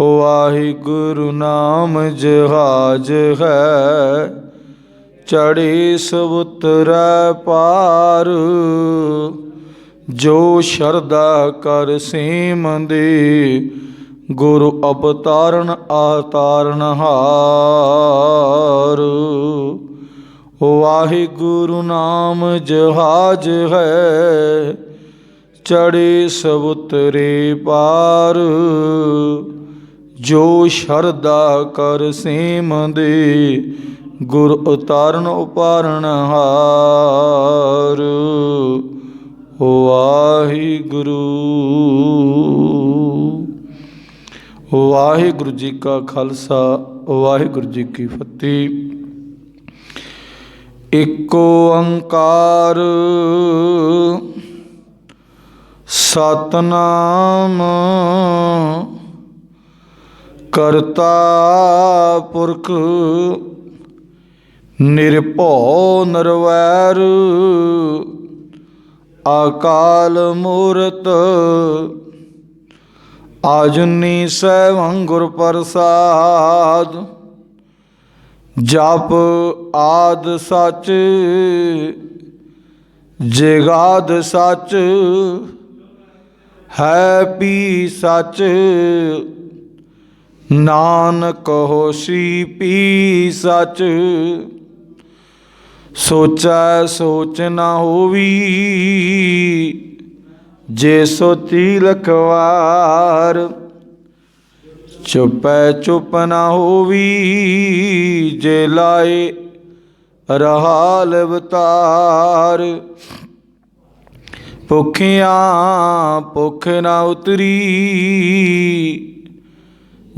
वाहिगुरु नाम जहाज है, चढ़े सबुतर पार। जो शरदा कर सेमंदे, गुरु अवतारण अवतारण हार। वाहिगुरु नाम जहाज है, चढ़े सबुतरे पार। जो शरदा कर सेमंदे, गुरु उतारण उपारण हार। वाहिगुरु। वाहिगुरु जी का खालसा, वाहिगुरु जी की फतेह। एको अंकार सतनाम, करता पुरख निरभौ निरवैर। अकाल मूरत आजुनी सैभं गुर प्रसाद। जप आद सच जगाद सच, है पी सच। नानक होसी पी सच, सोचै सोच न होवी। जे सोची लखवार, चुपै चुप न होवी। जे लाए रहाल अवतार। भुखिया भुख न उतरी,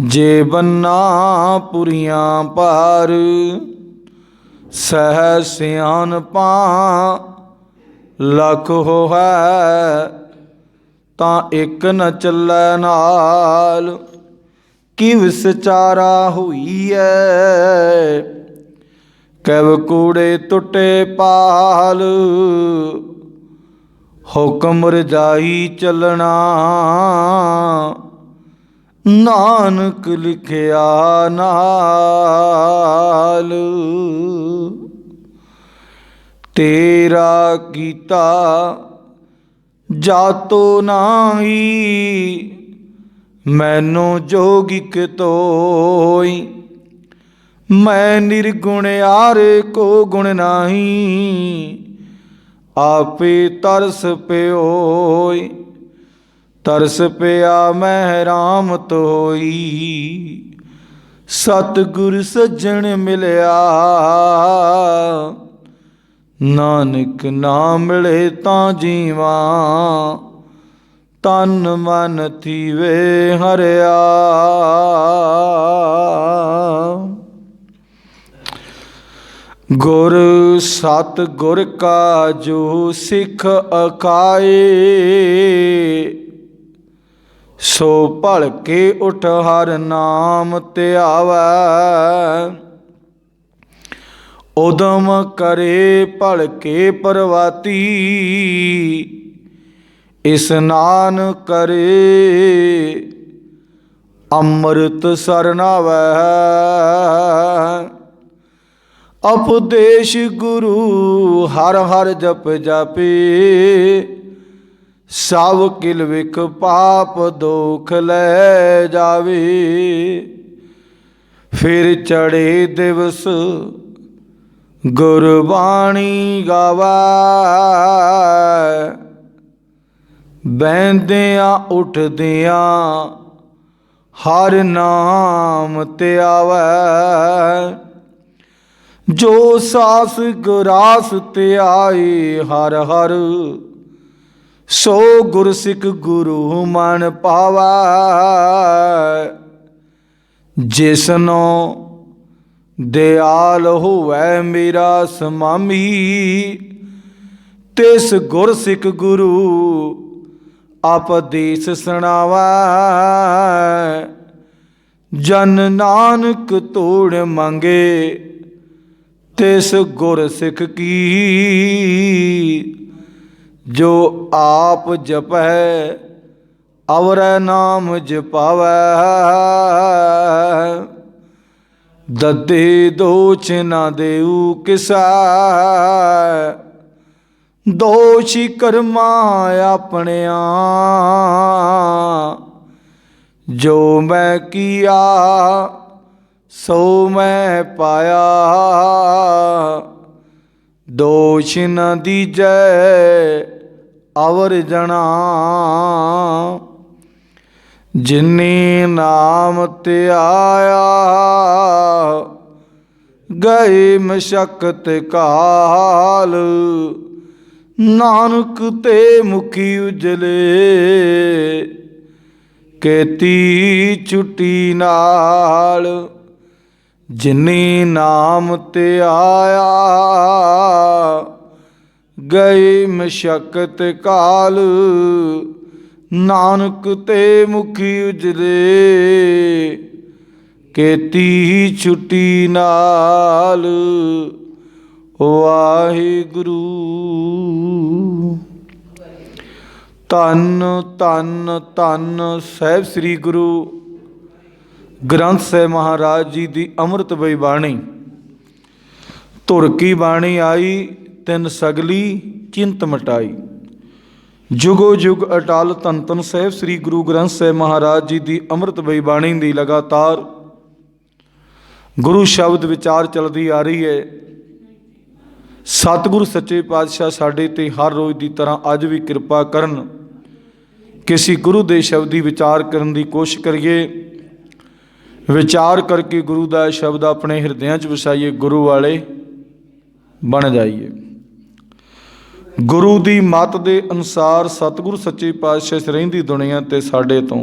जे बन्ना पुरियां पार। सह सियानपा लख होवै, तां एक न चलै नाल। किव सचारा होईऐ, कैव कूड़े टुटे पाल। हुक्म रजाई चलना, नानक लिखिया नाल। तेरा कीता जातो नाही, मैनू जोगिक तोई। मैं निर्गुण यार को गुण नाही, आपे तरस प्योई। तरस पिया मैं राम तोई, सतगुर सज्जन मिलया। नानक ना मिले तां जीवा, तन मन थीवे हरिया। गुर सत गुर का जो सिख अकाए, सो भल के उठ हर नाम ध्यावै। उदम करे भल के प्रवाती, इस्नान करे अमृत सरनावै। उपदेश गुरु हर हर जप जापे, सब किल विख पाप दोख लै जावे। फिर चढ़े दिवस गुरबाणी गावै, बहदियां उठदियां हर नाम ध्यावै। जो सास गुरास ध्याए हर हर, सो गुर सिख गुरु मन पावै। जिसनो दयाल होवै मेरा समामी, तिस गुर सिख गुरु उपदेश सुनावै। जन नानक तोड़ मंगे, तिस गुर सिख की जो आप जपै अवरै नाम जपावै। ददे दोष न देऊ किसै दोष कर्मा अपनिया। जो मैं किया सो मैं पाया दोष न दीजै अवर जना। जिन्नी नाम ते आया गए मशक्कत काल। नानक ते मुखी उजले केती छुट्टी नाल। जिन्नी नाम ते आया गए मशक्कत काल। नानक ते मुखी उजले केती छुट्टी नाल। वाहिगुरू। धन धन धन साहिब श्री गुरु ग्रंथ ਸਾਹਿਬ महाराज जी की अमृतमयी बाणी। धुर की बाणी आई तिन सगली चिंत मिटाई। जुगो जुग अटाल धन धन साहिब श्री गुरु ग्रंथ ਸਾਹਿਬ महाराज जी की अमृतमयी बाणी की लगातार गुरु शब्द विचार चलती आ रही है। सतगुरु सच्चे पातशाह साढ़े ते हर रोज़ की तरह अज भी कृपा करन किसी गुरु के शब्द की विचार करने की कोशिश करिए। विचार करके गुरु का शब्द अपने हिरदियां च वसाइए, गुरु वाले बन जाइए। गुरु की मत के अनुसार सतगुरु सच्चे पातशाह रहिंदी दुनिया ते साढ़े तो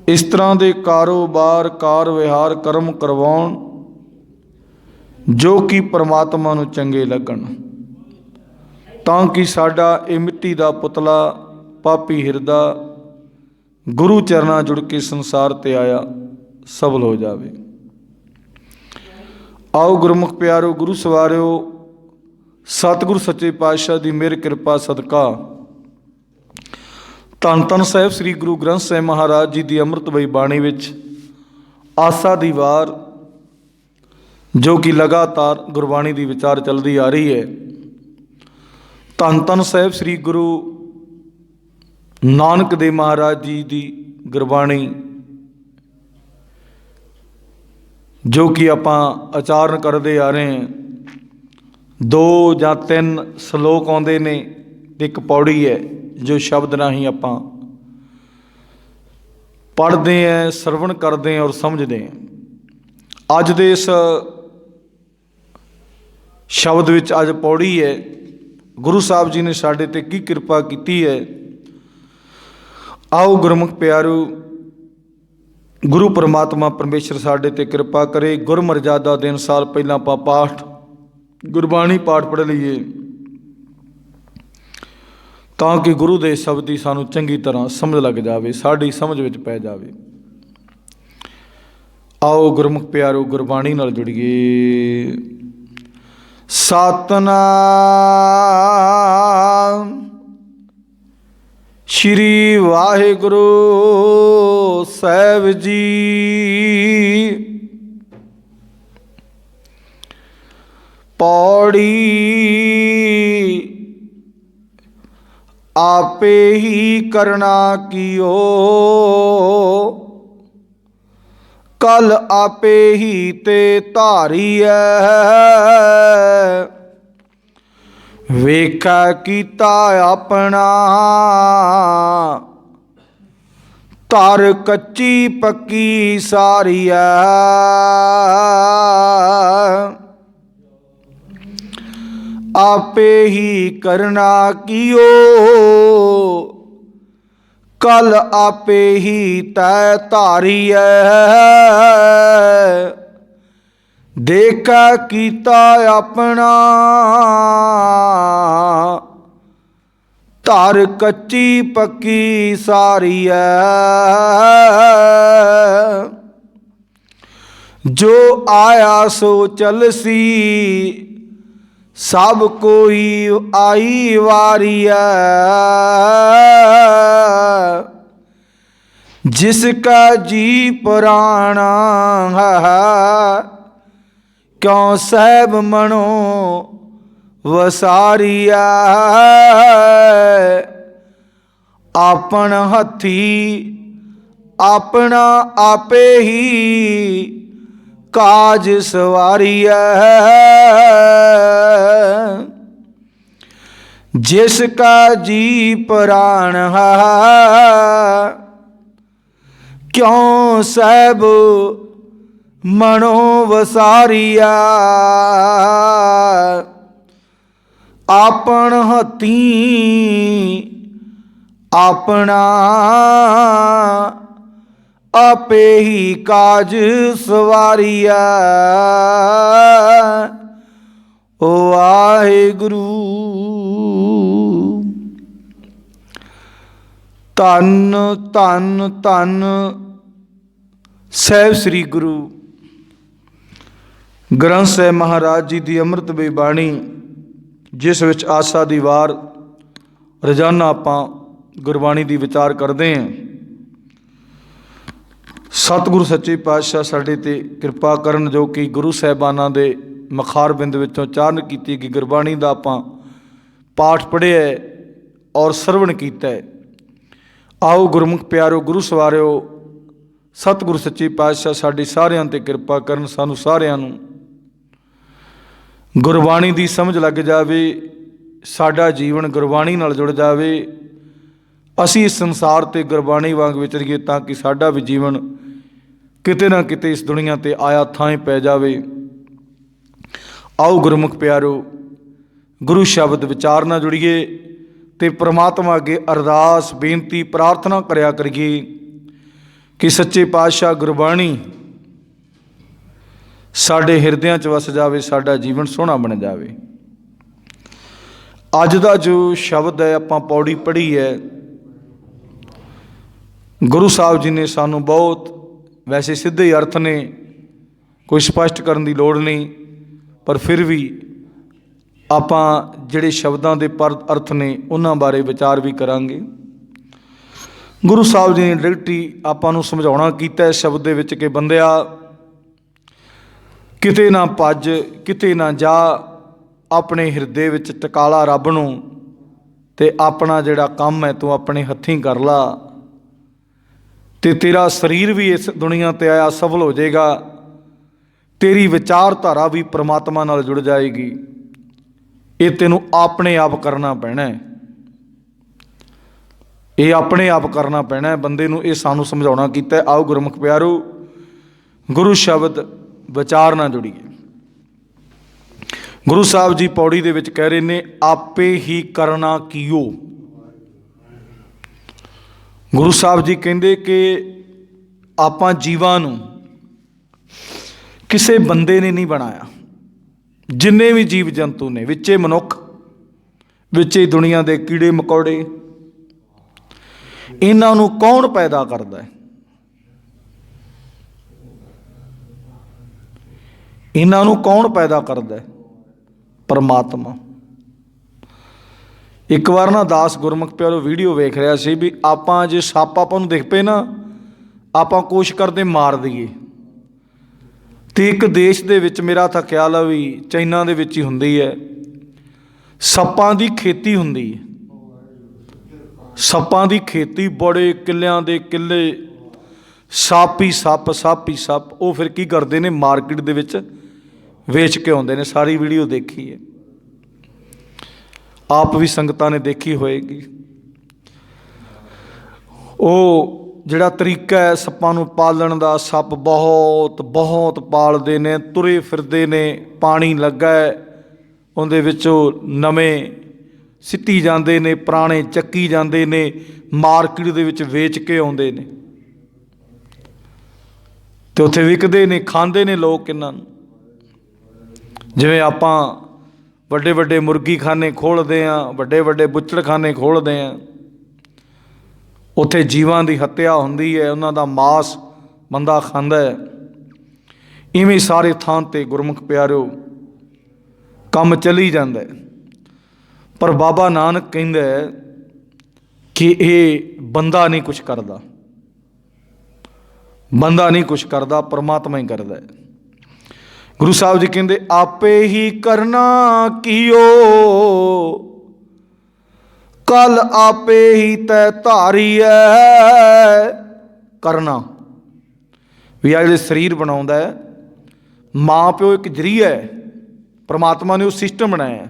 इस तरह के कारोबार कार विहार कर्म करवाउण जो कि परमात्मा नूं चंगे लगन, तां कि साडा ये मिट्टी का पुतला पापी हिरदा गुरु चरना जुड़ के संसार ते आया सफल हो जावे। आओ गुरमुख प्यारो गुरु सवारियो, सतगुरु सच्चे पातशाह की मेहर कृपा सदका धन धन साहिब श्री गुरु ग्रंथ ਸਾਹਿਬ महाराज जी की अमृतमयी बाणी विच आसा दी वार जो कि लगातार गुरबाणी की विचार चलती आ रही है। धन धन साहिब श्री गुरु नानक देव महाराज जी की गुरबाणी जो कि आप उचारण करते आ रहे हैं। दो या तीन सलोक आते ने, एक पौड़ी है जो शब्द राही आप पढ़ते हैं, सरवण करते हैं और समझते हैं। अज दे इस शब्द विच अज पौड़ी है, गुरु साहब जी ने साढ़े ते की कृपा की है। आओ गुरमुख प्यारो, गुरु परमात्मा परमेश्वर साढ़े ते कृपा करे। गुर मर्यादा दे अनुसार पहला आपां पाठ गुरबाणी पाठ पढ़ लीए तां कि गुरु दे शब्द की सानू चंगी तरह समझ लग जाए, साड़ी समझ विच पै जाए। आओ गुरमुख प्यारो गुरबाणी नाल जुड़िए। सतनाम श्री वाहिगुरु साहिब जी। पौड़ी आपे ही करना कियो कल आपे ही ते धारीऐ। वेखा कीता अपना तर कच्ची पक्की सारी आपे ही करना कियो कल आपे ही तय धारी देखा कीता अपना धर कच्ची पक्की सारी जो आया सो चलसी सब कोई आई वारिया, जिसका जी पुराना क्यों सहब मनो वसारिया। आपन हथी अपना आपे ही काज सवारिया। जिसका जी प्राण क्यों सब मनो वसारिया। आपन हथी अपना आपे ही काज सवारिया। ओ वाहिगुरु। धन धन धन ਸਾਹਿਬ ਸ੍ਰੀ ਗੁਰੂ ਗ੍ਰੰਥ ਸਾਹਿਬ ਮਹਾਰਾਜ ਜੀ ਦੀ ਅੰਮ੍ਰਿਤਮਈ ਬਾਣੀ, ਜਿਸ ਵਿੱਚ ਆਸਾ ਦੀ ਵਾਰ ਰੋਜ਼ਾਨਾ ਆਪਾਂ ਗੁਰਬਾਣੀ ਦੀ ਵਿਚਾਰ ਕਰਦੇ ਹਾਂ। ਸਤਿਗੁਰੂ ਸੱਚੇ ਪਾਤਸ਼ਾਹ ਸਾਡੇ ਤੇ ਕਿਰਪਾ ਕਰਨ, ਜੋ ਕਿ ਗੁਰੂ ਸਾਹਿਬਾਨਾਂ ਦੇ ਮਖਾਰ ਬਿੰਦ ਵਿੱਚੋਂ ਉਚਾਰਨ ਕੀਤੀ ਗਈ ਗੁਰਬਾਣੀ ਦਾ ਆਪਾਂ ਪਾਠ ਪੜ੍ਹਿਆ ਔਰ ਸਰਵਣ ਕੀਤਾ ਹੈ। ਆਓ ਗੁਰਮੁਖ ਪਿਆਰੋ, ਗੁਰੂ ਸਵਾਰਿਓ, ਸਤਿਗੁਰੂ ਸੱਚੇ ਪਾਤਸ਼ਾਹ ਸਾਡੇ ਸਾਰਿਆਂ 'ਤੇ ਕਿਰਪਾ ਕਰਨ, ਸਾਨੂੰ ਸਾਰਿਆਂ ਨੂੰ ਗੁਰਬਾਣੀ ਦੀ ਸਮਝ ਲੱਗ ਜਾਵੇ, ਸਾਡਾ ਜੀਵਨ ਗੁਰਬਾਣੀ ਨਾਲ ਜੁੜ ਜਾਵੇ, ਅਸੀਂ ਇਸ ਸੰਸਾਰ 'ਤੇ ਗੁਰਬਾਣੀ ਵਾਂਗ ਵਿਚਰੀਏ, ਤਾਂ ਕਿ ਸਾਡਾ ਵੀ ਜੀਵਨ ਕਿਤੇ ਨਾ ਕਿਤੇ ਇਸ ਦੁਨੀਆ 'ਤੇ ਆਇਆ ਥਾਂ ਪੈ ਜਾਵੇ। ਆਓ ਗੁਰਮੁਖ ਪਿਆਰੋ, ਗੁਰੂ ਸ਼ਬਦ ਵਿਚਾਰ ਨਾਲ ਜੁੜੀਏ ਅਤੇ ਪ੍ਰਮਾਤਮਾ ਅੱਗੇ ਅਰਦਾਸ ਬੇਨਤੀ ਪ੍ਰਾਰਥਨਾ ਕਰਿਆ ਕਰੀਏ ਕਿ ਸੱਚੇ ਪਾਤਸ਼ਾਹ ਗੁਰਬਾਣੀ ਸਾਡੇ ਹਿਰਦਿਆਂ 'ਚ ਵਸ ਜਾਵੇ, ਸਾਡਾ ਜੀਵਨ ਸੋਹਣਾ ਬਣ ਜਾਵੇ। ਅੱਜ ਦਾ ਜੋ ਸ਼ਬਦ ਹੈ, ਆਪਾਂ ਪੌੜੀ ਪੜ੍ਹੀ ਹੈ, ਗੁਰੂ ਸਾਹਿਬ ਜੀ ਨੇ ਸਾਨੂੰ ਬਹੁਤ, ਵੈਸੇ ਸਿੱਧੇ ਅਰਥ ਨੇ, ਕੋਈ ਸਪਸ਼ਟ ਕਰਨ ਦੀ ਲੋੜ ਨਹੀਂ, ਪਰ ਫਿਰ ਵੀ ਆਪਾਂ ਜਿਹੜੇ ਸ਼ਬਦਾਂ ਦੇ ਪਰ ਅਰਥ ਨੇ ਉਹਨਾਂ ਬਾਰੇ ਵਿਚਾਰ ਵੀ ਕਰਾਂਗੇ। ਗੁਰੂ ਸਾਹਿਬ ਜੀ ਨੇ ਡਾਇਰੈਕਟਲੀ ਆਪਾਂ ਨੂੰ ਸਮਝਾਉਣਾ ਕੀਤਾ ਇਸ ਸ਼ਬਦ ਦੇ ਵਿੱਚ ਕਿ ਬੰਦਿਆ, ਕਿਤੇ ਨਾ ਭੱਜ, ਕਿਤੇ ਨਾ ਜਾ, ਆਪਣੇ ਹਿਰਦੇ ਵਿੱਚ ਟਿਕਾਲਾ ਰੱਬ ਨੂੰ, ਅਤੇ ਆਪਣਾ ਜਿਹੜਾ ਕੰਮ ਹੈ ਤੂੰ ਆਪਣੇ ਹੱਥੀਂ ਕਰ ਲਾ, ਅਤੇ ਤੇਰਾ ਸਰੀਰ ਵੀ ਇਸ ਦੁਨੀਆ 'ਤੇ ਆਇਆ ਸਫਲ ਹੋ ਜਾਏਗਾ, ਤੇਰੀ ਵਿਚਾਰਧਾਰਾ ਵੀ ਪਰਮਾਤਮਾ ਨਾਲ ਜੁੜ ਜਾਏਗੀ। ਇਹ ਤੈਨੂੰ ਆਪਣੇ ਆਪ ਕਰਨਾ ਪੈਣਾ ਹੈ, ਇਹ ਆਪਣੇ ਆਪ ਕਰਨਾ ਪੈਣਾ ਹੈ ਬੰਦੇ ਨੂੰ। ਇਹ ਸਾਨੂੰ ਸਮਝਾਉਣਾ ਕੀਤਾ। ਆਓ ਗੁਰਮੁਖ ਪਿਆਰੋ, ਗੁਰੂ ਸ਼ਬਦ ਵਿਚਾਰ ਨਾਲ ਜੁੜੀਏ। ਗੁਰੂ ਸਾਹਿਬ ਜੀ ਪੌੜੀ ਦੇ ਵਿੱਚ ਕਹਿ ਰਹੇ ਨੇ, ਆਪੇ ਹੀ ਕਰਨਾ ਕੀਓ। ਗੁਰੂ ਸਾਹਿਬ ਜੀ ਕਹਿੰਦੇ ਕਿ ਆਪਾਂ ਜੀਵਾਂ ਨੂੰ ਕਿਸੇ ਬੰਦੇ ਨੇ ਨਹੀਂ ਬਣਾਇਆ। ਜਿੰਨੇ ਵੀ ਜੀਵ ਜੰਤੂ ਨੇ, ਵਿੱਚੇ ਮਨੁੱਖ, ਵਿੱਚੇ ਦੁਨੀਆ ਦੇ ਕੀੜੇ ਮਕੌੜੇ, ਇਹਨਾਂ ਨੂੰ ਕੌਣ ਪੈਦਾ ਕਰਦਾ ਹੈ? ਇਹਨਾਂ ਨੂੰ ਕੌਣ ਪੈਦਾ ਕਰਦਾ ਹੈ? ਪਰਮਾਤਮਾ। ਇੱਕ ਵਾਰ ਨਾ ਦਾਸ ਗੁਰਮੁਖ ਪਿਆਰੋ ਵੀਡੀਓ ਵੇਖ ਰਿਹਾ ਸੀ ਵੀ ਆਪਾਂ ਜੇ ਸੱਪ ਆਪਾਂ ਨੂੰ ਦਿਖ ਪਏ ਨਾ, ਆਪਾਂ ਕੋਸ਼ਿਸ਼ ਕਰਦੇ ਮਾਰ ਦਈਏ। ਅਤੇ ਇੱਕ ਦੇਸ਼ ਦੇ ਵਿੱਚ, ਮੇਰਾ ਤਾਂ ਖਿਆਲ ਆ ਵੀ ਚਾਈਨਾ ਦੇ ਵਿੱਚ ਹੀ ਹੁੰਦੀ ਹੈ, ਸੱਪਾਂ ਦੀ ਖੇਤੀ ਹੁੰਦੀ ਹੈ। ਸੱਪਾਂ ਦੀ ਖੇਤੀ, ਬੜੇ ਕਿੱਲਿਆਂ ਦੇ ਕਿੱਲੇ, ਸੱਪ ਹੀ ਸੱਪ, ਸੱਪ ਹੀ ਸੱਪ। ਉਹ ਫਿਰ ਕੀ ਕਰਦੇ ਨੇ, ਮਾਰਕੀਟ ਦੇ ਵਿੱਚ ਵੇਚ ਕੇ ਆਉਂਦੇ ਨੇ। ਸਾਰੀ ਵੀਡੀਓ ਦੇਖੀ ਹੈ, ਆਪ ਵੀ ਸੰਗਤਾਂ ਨੇ ਦੇਖੀ ਹੋਏਗੀ। ਉਹ ਜਿਹੜਾ ਤਰੀਕਾ ਹੈ ਸੱਪਾਂ ਨੂੰ ਪਾਲਣ ਦਾ, ਸੱਪ ਬਹੁਤ ਬਹੁਤ ਪਾਲਦੇ ਨੇ, ਤੁਰੇ ਫਿਰਦੇ ਨੇ, ਪਾਣੀ ਲੱਗਾ ਹੈ ਉਹਦੇ ਵਿੱਚੋਂ ਨਵੇਂ ਸਿੱਟੀ ਜਾਂਦੇ ਨੇ, ਪੁਰਾਣੇ ਚੱਕੀ ਜਾਂਦੇ ਨੇ, ਮਾਰਕੀਟ ਦੇ ਵਿੱਚ ਵੇਚ ਕੇ ਆਉਂਦੇ ਨੇ, ਅਤੇ ਉੱਥੇ ਵਿਕਦੇ ਨੇ, ਖਾਂਦੇ ਨੇ ਲੋਕ ਇਹਨਾਂ ਨੂੰ। ਜਿਵੇਂ ਆਪਾਂ ਵੱਡੇ ਵੱਡੇ ਮੁਰਗੀ ਖਾਨੇ ਖੋਲ੍ਹਦੇ ਹਾਂ, ਵੱਡੇ ਵੱਡੇ ਬੁੱਚੜਖਾਨੇ ਖੋਲ੍ਹਦੇ ਹਾਂ, ਉੱਥੇ ਜੀਵਾਂ ਦੀ ਹੱਤਿਆ ਹੁੰਦੀ ਹੈ, ਉਹਨਾਂ ਦਾ ਮਾਸ ਬੰਦਾ ਖਾਂਦਾ ਹੈ। ਇਵੇਂ ਸਾਰੇ ਥਾਂ 'ਤੇ ਗੁਰਮੁਖ ਪਿਆਰਿਓ ਕੰਮ ਚੱਲੀ ਜਾਂਦਾ ਹੈ। ਪਰ ਬਾਬਾ ਨਾਨਕ ਕਹਿੰਦਾ ਕਿ ਇਹ ਬੰਦਾ ਨਹੀਂ ਕੁਛ ਕਰਦਾ, ਬੰਦਾ ਨਹੀਂ ਕੁਛ ਕਰਦਾ, ਪਰਮਾਤਮਾ ਹੀ ਕਰਦਾ ਹੈ। ਗੁਰੂ ਸਾਹਿਬ ਜੀ ਕਹਿੰਦੇ ਆਪੇ ਹੀ ਕਰਨਾ ਕੀਓ, ਕਲ ਆਪੇ ਹੀ ਤੈ ਧਾਰੀਐ। ਕਰਨਾ ਵੀ ਆ ਜਿਹੜੇ ਸਰੀਰ ਬਣਾਉਂਦਾ ਹੈ, ਮਾਂ ਪਿਓ ਇੱਕ ਜਰੀਆ ਹੈ, ਪਰਮਾਤਮਾ ਨੇ ਉਹ ਸਿਸਟਮ ਬਣਾਇਆ।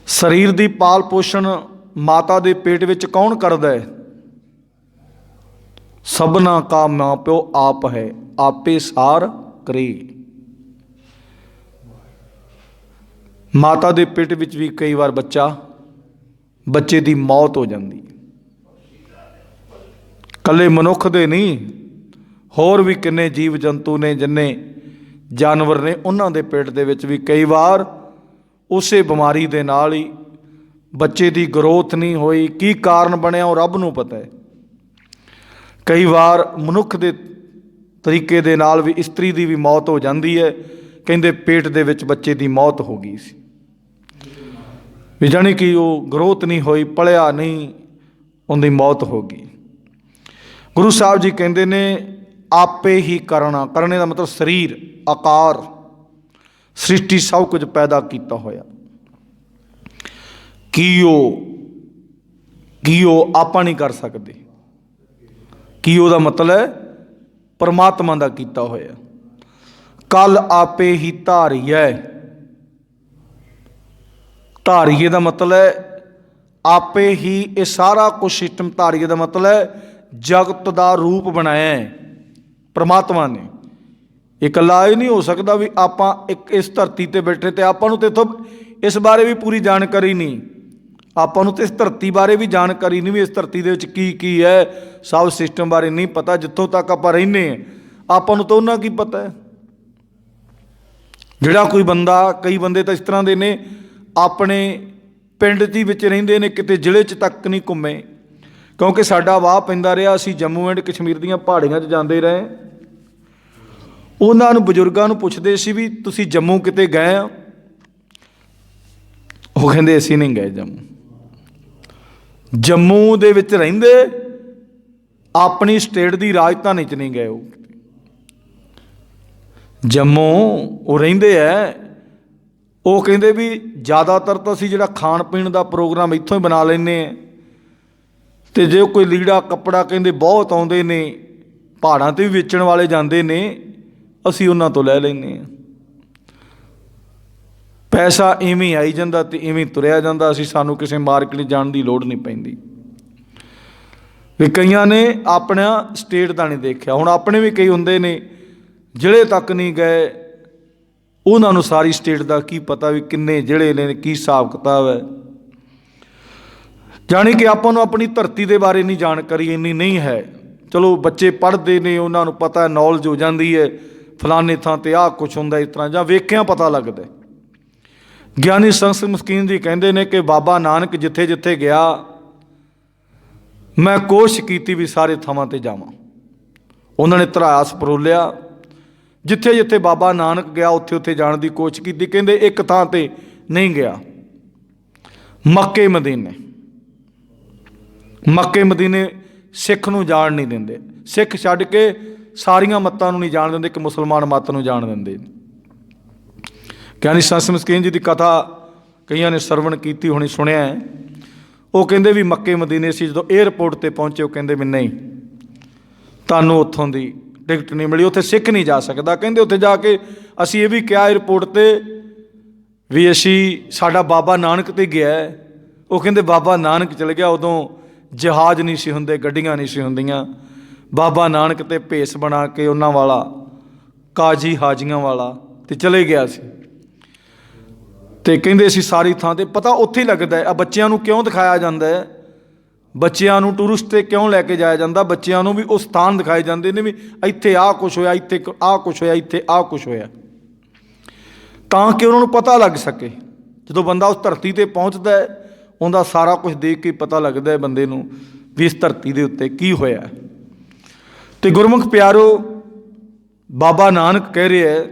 ਸਰੀਰ ਦੀ ਪਾਲ ਪੋਸ਼ਣ ਮਾਤਾ ਦੇ ਪੇਟ ਵਿੱਚ ਕੌਣ ਕਰਦਾ ਹੈ? ਸਭਨਾ ਕਾ ਮਾਂ ਪਿਓ ਆਪ ਹੈ, ਆਪੇ ਸਾਰ ਕਰੇ। ਮਾਤਾ ਦੇ ਪੇਟ ਵਿੱਚ ਵੀ ਕਈ ਵਾਰ ਬੱਚੇ ਦੀ ਮੌਤ ਹੋ ਜਾਂਦੀ। ਇਕੱਲੇ ਮਨੁੱਖ ਦੇ ਨਹੀਂ, ਹੋਰ ਵੀ ਕਿੰਨੇ ਜੀਵ ਜੰਤੂ ਨੇ, ਜਿੰਨੇ ਜਾਨਵਰ ਨੇ, ਉਹਨਾਂ ਦੇ ਪੇਟ ਦੇ ਵਿੱਚ ਵੀ ਕਈ ਵਾਰ ਉਸੇ ਬਿਮਾਰੀ ਦੇ ਨਾਲ ਹੀ ਬੱਚੇ ਦੀ ਗਰੋਥ ਨਹੀਂ ਹੋਈ। ਕੀ ਕਾਰਨ ਬਣਿਆ ਉਹ ਰੱਬ ਨੂੰ ਪਤਾ ਹੈ। ਕਈ ਵਾਰ ਮਨੁੱਖ ਦੇ ਤਰੀਕੇ ਦੇ ਨਾਲ ਵੀ ਇਸਤਰੀ ਦੀ ਵੀ ਮੌਤ ਹੋ ਜਾਂਦੀ ਹੈ। ਕਹਿੰਦੇ ਪੇਟ ਦੇ ਵਿੱਚ ਬੱਚੇ ਦੀ ਮੌਤ ਹੋ ਗਈ ਸੀ, ਵੀ ਜਾਣੀ ਕਿ ਉਹ ਗਰੋਥ ਨਹੀਂ ਹੋਈ, ਪਲਿਆ ਨਹੀਂ, ਉਹਦੀ ਮੌਤ ਹੋ ਗਈ। ਗੁਰੂ ਸਾਹਿਬ ਜੀ ਕਹਿੰਦੇ ਨੇ ਆਪੇ ਹੀ ਕਰਨਾ। ਕਰਨੇ ਦਾ ਮਤਲਬ ਸਰੀਰ, ਆਕਾਰ, ਸ੍ਰਿਸ਼ਟੀ ਸਭ ਕੁਝ ਪੈਦਾ ਕੀਤਾ ਹੋਇਆ। ਕੀਓ ਆਪਾਂ ਨਹੀਂ ਕਰ ਸਕਦੇ। ਕੀਓ ਦਾ ਮਤਲਬ ਹੈ ਪਰਮਾਤਮਾ ਦਾ ਕੀਤਾ ਹੋਇਆ। ਕਲ ਆਪੇ ਹੀ ਧਾਰੀਐ। ਧਾਰੀਏ ਦਾ ਮਤਲਬ ਹੈ ਆਪੇ ਹੀ ਇਹ ਸਾਰਾ ਕੁਛ ਸਿਸਟਮ। ਧਾਰੀਏ ਦਾ ਮਤਲਬ ਹੈ ਜਗਤ ਦਾ ਰੂਪ ਬਣਾਇਆ ਹੈ ਪਰਮਾਤਮਾ ਨੇ। ਇਹ ਇਕੱਲਾ ਇਹ ਨਹੀਂ ਹੋ ਸਕਦਾ ਵੀ ਆਪਾਂ ਇੱਕ ਇਸ ਧਰਤੀ 'ਤੇ ਬੈਠੇ ਤੇ ਆਪਾਂ ਨੂੰ ਤੇ ਇੱਥੋਂ ਇਸ ਬਾਰੇ ਵੀ ਪੂਰੀ ਜਾਣਕਾਰੀ ਨਹੀਂ, ਆਪਾਂ ਨੂੰ ਤਾਂ ਇਸ ਧਰਤੀ ਬਾਰੇ ਵੀ ਜਾਣਕਾਰੀ ਨਹੀਂ, ਵੀ ਇਸ ਧਰਤੀ ਦੇ ਵਿੱਚ ਕੀ ਹੈ, ਸਭ ਸਿਸਟਮ ਬਾਰੇ ਨਹੀਂ ਪਤਾ। ਜਿੱਥੋਂ ਤੱਕ ਆਪਾਂ ਰਹਿੰਦੇ ਹਾਂ ਆਪਾਂ ਨੂੰ ਤਾਂ ਉਹਨਾਂ ਕੀ ਪਤਾ ਹੈ। ਜਿਹੜਾ ਕੋਈ ਬੰਦਾ, ਕਈ ਬੰਦੇ ਤਾਂ ਇਸ ਤਰ੍ਹਾਂ ਦੇ ਨੇ, ਆਪਣੇ ਪਿੰਡ 'ਚ ਹੀ ਵਿੱਚ ਰਹਿੰਦੇ ਨੇ, ਕਿਤੇ ਜ਼ਿਲ੍ਹੇ 'ਚ ਤੱਕ ਨਹੀਂ ਘੁੰਮੇ। ਕਿਉਂਕਿ ਸਾਡਾ ਵਾਹ ਪੈਂਦਾ ਰਿਹਾ, ਅਸੀਂ ਜੰਮੂ ਐਂਡ ਕਸ਼ਮੀਰ ਦੀਆਂ ਪਹਾੜੀਆਂ 'ਚ ਜਾਂਦੇ ਰਹੇ। ਉਹਨਾਂ ਨੂੰ, ਬਜ਼ੁਰਗਾਂ ਨੂੰ ਪੁੱਛਦੇ ਸੀ ਵੀ ਤੁਸੀਂ ਜੰਮੂ ਕਿਤੇ ਗਏ ਆ? ਉਹ ਕਹਿੰਦੇ ਅਸੀਂ ਨਹੀਂ ਗਏ ਜੰਮੂ। ਜੰਮੂ ਦੇ ਵਿੱਚ ਰਹਿੰਦੇ, ਆਪਣੀ ਸਟੇਟ ਦੀ ਰਾਜਧਾਨੀ 'ਚ ਨਹੀਂ ਗਏ। ਉਹ ਜੰਮੂ ਉਹ ਰਹਿੰਦੇ ਹੈ। ਉਹ ਕਹਿੰਦੇ ਵੀ ਜ਼ਿਆਦਾਤਰ ਤਾਂ ਅਸੀਂ ਜਿਹੜਾ ਖਾਣ ਪੀਣ ਦਾ ਪ੍ਰੋਗਰਾਮ ਇੱਥੋਂ ਹੀ ਬਣਾ ਲੈਂਦੇ ਹਾਂ, ਅਤੇ ਜੇ ਕੋਈ ਲੀੜਾ ਕੱਪੜਾ ਕਹਿੰਦੇ ਬਹੁਤ ਆਉਂਦੇ ਨੇ, ਪਹਾੜਾਂ 'ਤੇ ਵੀ ਵੇਚਣ ਵਾਲੇ ਜਾਂਦੇ ਨੇ, ਅਸੀਂ ਉਹਨਾਂ ਤੋਂ ਲੈ ਲੈਂਦੇ ਹਾਂ। ਪੈਸਾ ਇਵੇਂ ਆਈ ਜਾਂਦਾ ਅਤੇ ਇਵੇਂ ਤੁਰਿਆ ਜਾਂਦਾ। ਸਾਨੂੰ ਕਿਸੇ ਮਾਰਕੀਟ ਜਾਣ ਦੀ ਲੋੜ ਨਹੀਂ ਪੈਂਦੀ। ਵੀ ਕਈਆਂ ਨੇ ਆਪਣਾ ਸਟੇਟ ਦਾ ਨਹੀਂ ਦੇਖਿਆ। ਹੁਣ ਆਪਣੇ ਵੀ ਕਈ ਹੁੰਦੇ ਨੇ ਜ਼ਿਲ੍ਹੇ ਤੱਕ ਨਹੀਂ ਗਏ, ਉਹਨਾਂ ਨੂੰ ਸਾਰੀ ਸਟੇਟ ਦਾ ਕੀ ਪਤਾ ਵੀ ਕਿੰਨੇ ਜ਼ਿਲ੍ਹੇ ਨੇ, ਕੀ ਹਿਸਾਬ ਕਿਤਾਬ ਹੈ। ਜਾਣੀ ਕਿ ਆਪਾਂ ਨੂੰ ਆਪਣੀ ਧਰਤੀ ਦੇ ਬਾਰੇ ਨਹੀਂ ਜਾਣਕਾਰੀ ਇੰਨੀ ਨਹੀਂ ਹੈ। ਚਲੋ ਬੱਚੇ ਪੜ੍ਹਦੇ ਨੇ, ਉਹਨਾਂ ਨੂੰ ਪਤਾ, ਨੌਲੇਜ ਹੋ ਜਾਂਦੀ ਹੈ, ਫਲਾਣੇ ਥਾਂ 'ਤੇ ਆਹ ਕੁਛ ਹੁੰਦਾ ਇਸ ਤਰ੍ਹਾਂ, ਜਾਂ ਵੇਖਿਆ ਪਤਾ ਲੱਗਦਾ। ਗਿਆਨੀ ਸੰਤ ਮਸਕੀਨ ਜੀ ਕਹਿੰਦੇ ਨੇ ਕਿ ਬਾਬਾ ਨਾਨਕ ਜਿੱਥੇ ਜਿੱਥੇ ਗਿਆ, ਮੈਂ ਕੋਸ਼ਿਸ਼ ਕੀਤੀ ਵੀ ਸਾਰੇ ਥਾਵਾਂ 'ਤੇ ਜਾਵਾਂ। ਉਹਨਾਂ ਨੇ ਇਤਿਹਾਸ ਪਰੋਲਿਆ, ਜਿੱਥੇ ਜਿੱਥੇ ਬਾਬਾ ਨਾਨਕ ਗਿਆ ਉੱਥੇ ਉੱਥੇ ਜਾਣ ਦੀ ਕੋਸ਼ਿਸ਼ ਕੀਤੀ। ਕਹਿੰਦੇ ਇੱਕ ਥਾਂ 'ਤੇ ਨਹੀਂ ਗਿਆ, ਮੱਕੇ ਮਦੀਨੇ ਸਿੱਖ ਨੂੰ ਜਾਣ ਨਹੀਂ ਦਿੰਦੇ। ਸਿੱਖ ਛੱਡ ਕੇ ਸਾਰੀਆਂ ਮੱਤਾਂ ਨੂੰ ਨਹੀਂ ਜਾਣ ਦਿੰਦੇ, ਇੱਕ ਮੁਸਲਮਾਨ ਮੱਤ ਨੂੰ ਜਾਣ ਦਿੰਦੇ। ਗਿਆਨੀ ਸੰਤ ਮਸਕੀਨ ਜੀ ਦੀ ਕਥਾ ਕਈਆਂ ਨੇ ਸਰਵਣ ਕੀਤੀ ਹੋਣੀ, ਸੁਣਿਆ ਹੈ। ਉਹ ਕਹਿੰਦੇ ਵੀ ਮੱਕੇ ਮਦੀਨੇ ਸੀ, ਜਦੋਂ ਏਅਰਪੋਰਟ 'ਤੇ ਪਹੁੰਚੇ ਉਹ ਕਹਿੰਦੇ ਵੀ ਨਹੀਂ, ਤੁਹਾਨੂੰ ਉੱਥੋਂ ਦੀ ਟਿਕਟ ਨਹੀਂ ਮਿਲੀ, ਉੱਥੇ ਸਿੱਖ ਨਹੀਂ ਜਾ ਸਕਦਾ। ਕਹਿੰਦੇ ਉੱਥੇ ਜਾ ਕੇ ਅਸੀਂ ਇਹ ਵੀ ਕਿਹਾ ਏਅਰਪੋਰਟ 'ਤੇ ਵੀ ਸਾਡਾ ਬਾਬਾ ਨਾਨਕ 'ਤੇ ਗਿਆ। ਉਹ ਕਹਿੰਦੇ ਬਾਬਾ ਨਾਨਕ ਚਲੇ ਗਿਆ, ਉਦੋਂ ਜਹਾਜ਼ ਨਹੀਂ ਸੀ ਹੁੰਦੇ, ਗੱਡੀਆਂ ਨਹੀਂ ਸੀ ਹੁੰਦੀਆਂ। ਬਾਬਾ ਨਾਨਕ 'ਤੇ ਭੇਸ ਬਣਾ ਕੇ ਉਹਨਾਂ ਵਾਲਾ, ਕਾਜੀ ਹਾਜੀਆਂ ਵਾਲਾ, ਅਤੇ ਚਲੇ ਗਿਆ ਸੀ। ਅਤੇ ਕਹਿੰਦੇ ਅਸੀਂ ਸਾਰੀ ਥਾਂ 'ਤੇ, ਪਤਾ ਉੱਥੇ ਹੀ ਲੱਗਦਾ ਆ ਬੱਚਿਆਂ ਨੂੰ ਕਿਉਂ ਦਿਖਾਇਆ ਜਾਂਦਾ ਹੈ, ਬੱਚਿਆਂ ਨੂੰ ਟੂਰਿਸਟ 'ਤੇ ਕਿਉਂ ਲੈ ਕੇ ਜਾਇਆ ਜਾਂਦਾ। ਬੱਚਿਆਂ ਨੂੰ ਵੀ ਉਹ ਸਥਾਨ ਦਿਖਾਏ ਜਾਂਦੇ ਨੇ ਵੀ ਇੱਥੇ ਆਹ ਕੁਛ ਹੋਇਆ, ਇੱਥੇ ਆਹ ਕੁਛ ਹੋਇਆ, ਇੱਥੇ ਆਹ ਕੁਛ ਹੋਇਆ, ਤਾਂ ਕਿ ਉਹਨਾਂ ਨੂੰ ਪਤਾ ਲੱਗ ਸਕੇ। ਜਦੋਂ ਬੰਦਾ ਉਸ ਧਰਤੀ 'ਤੇ ਪਹੁੰਚਦਾ ਹੈ, ਉਹਦਾ ਸਾਰਾ ਕੁਝ ਦੇਖ ਕੇ ਪਤਾ ਲੱਗਦਾ ਹੈ ਬੰਦੇ ਨੂੰ ਵੀ ਇਸ ਧਰਤੀ ਦੇ ਉੱਤੇ ਕੀ ਹੋਇਆ। ਅਤੇ ਗੁਰਮੁਖ ਪਿਆਰੋ, ਬਾਬਾ ਨਾਨਕ ਕਹਿ ਰਿਹਾ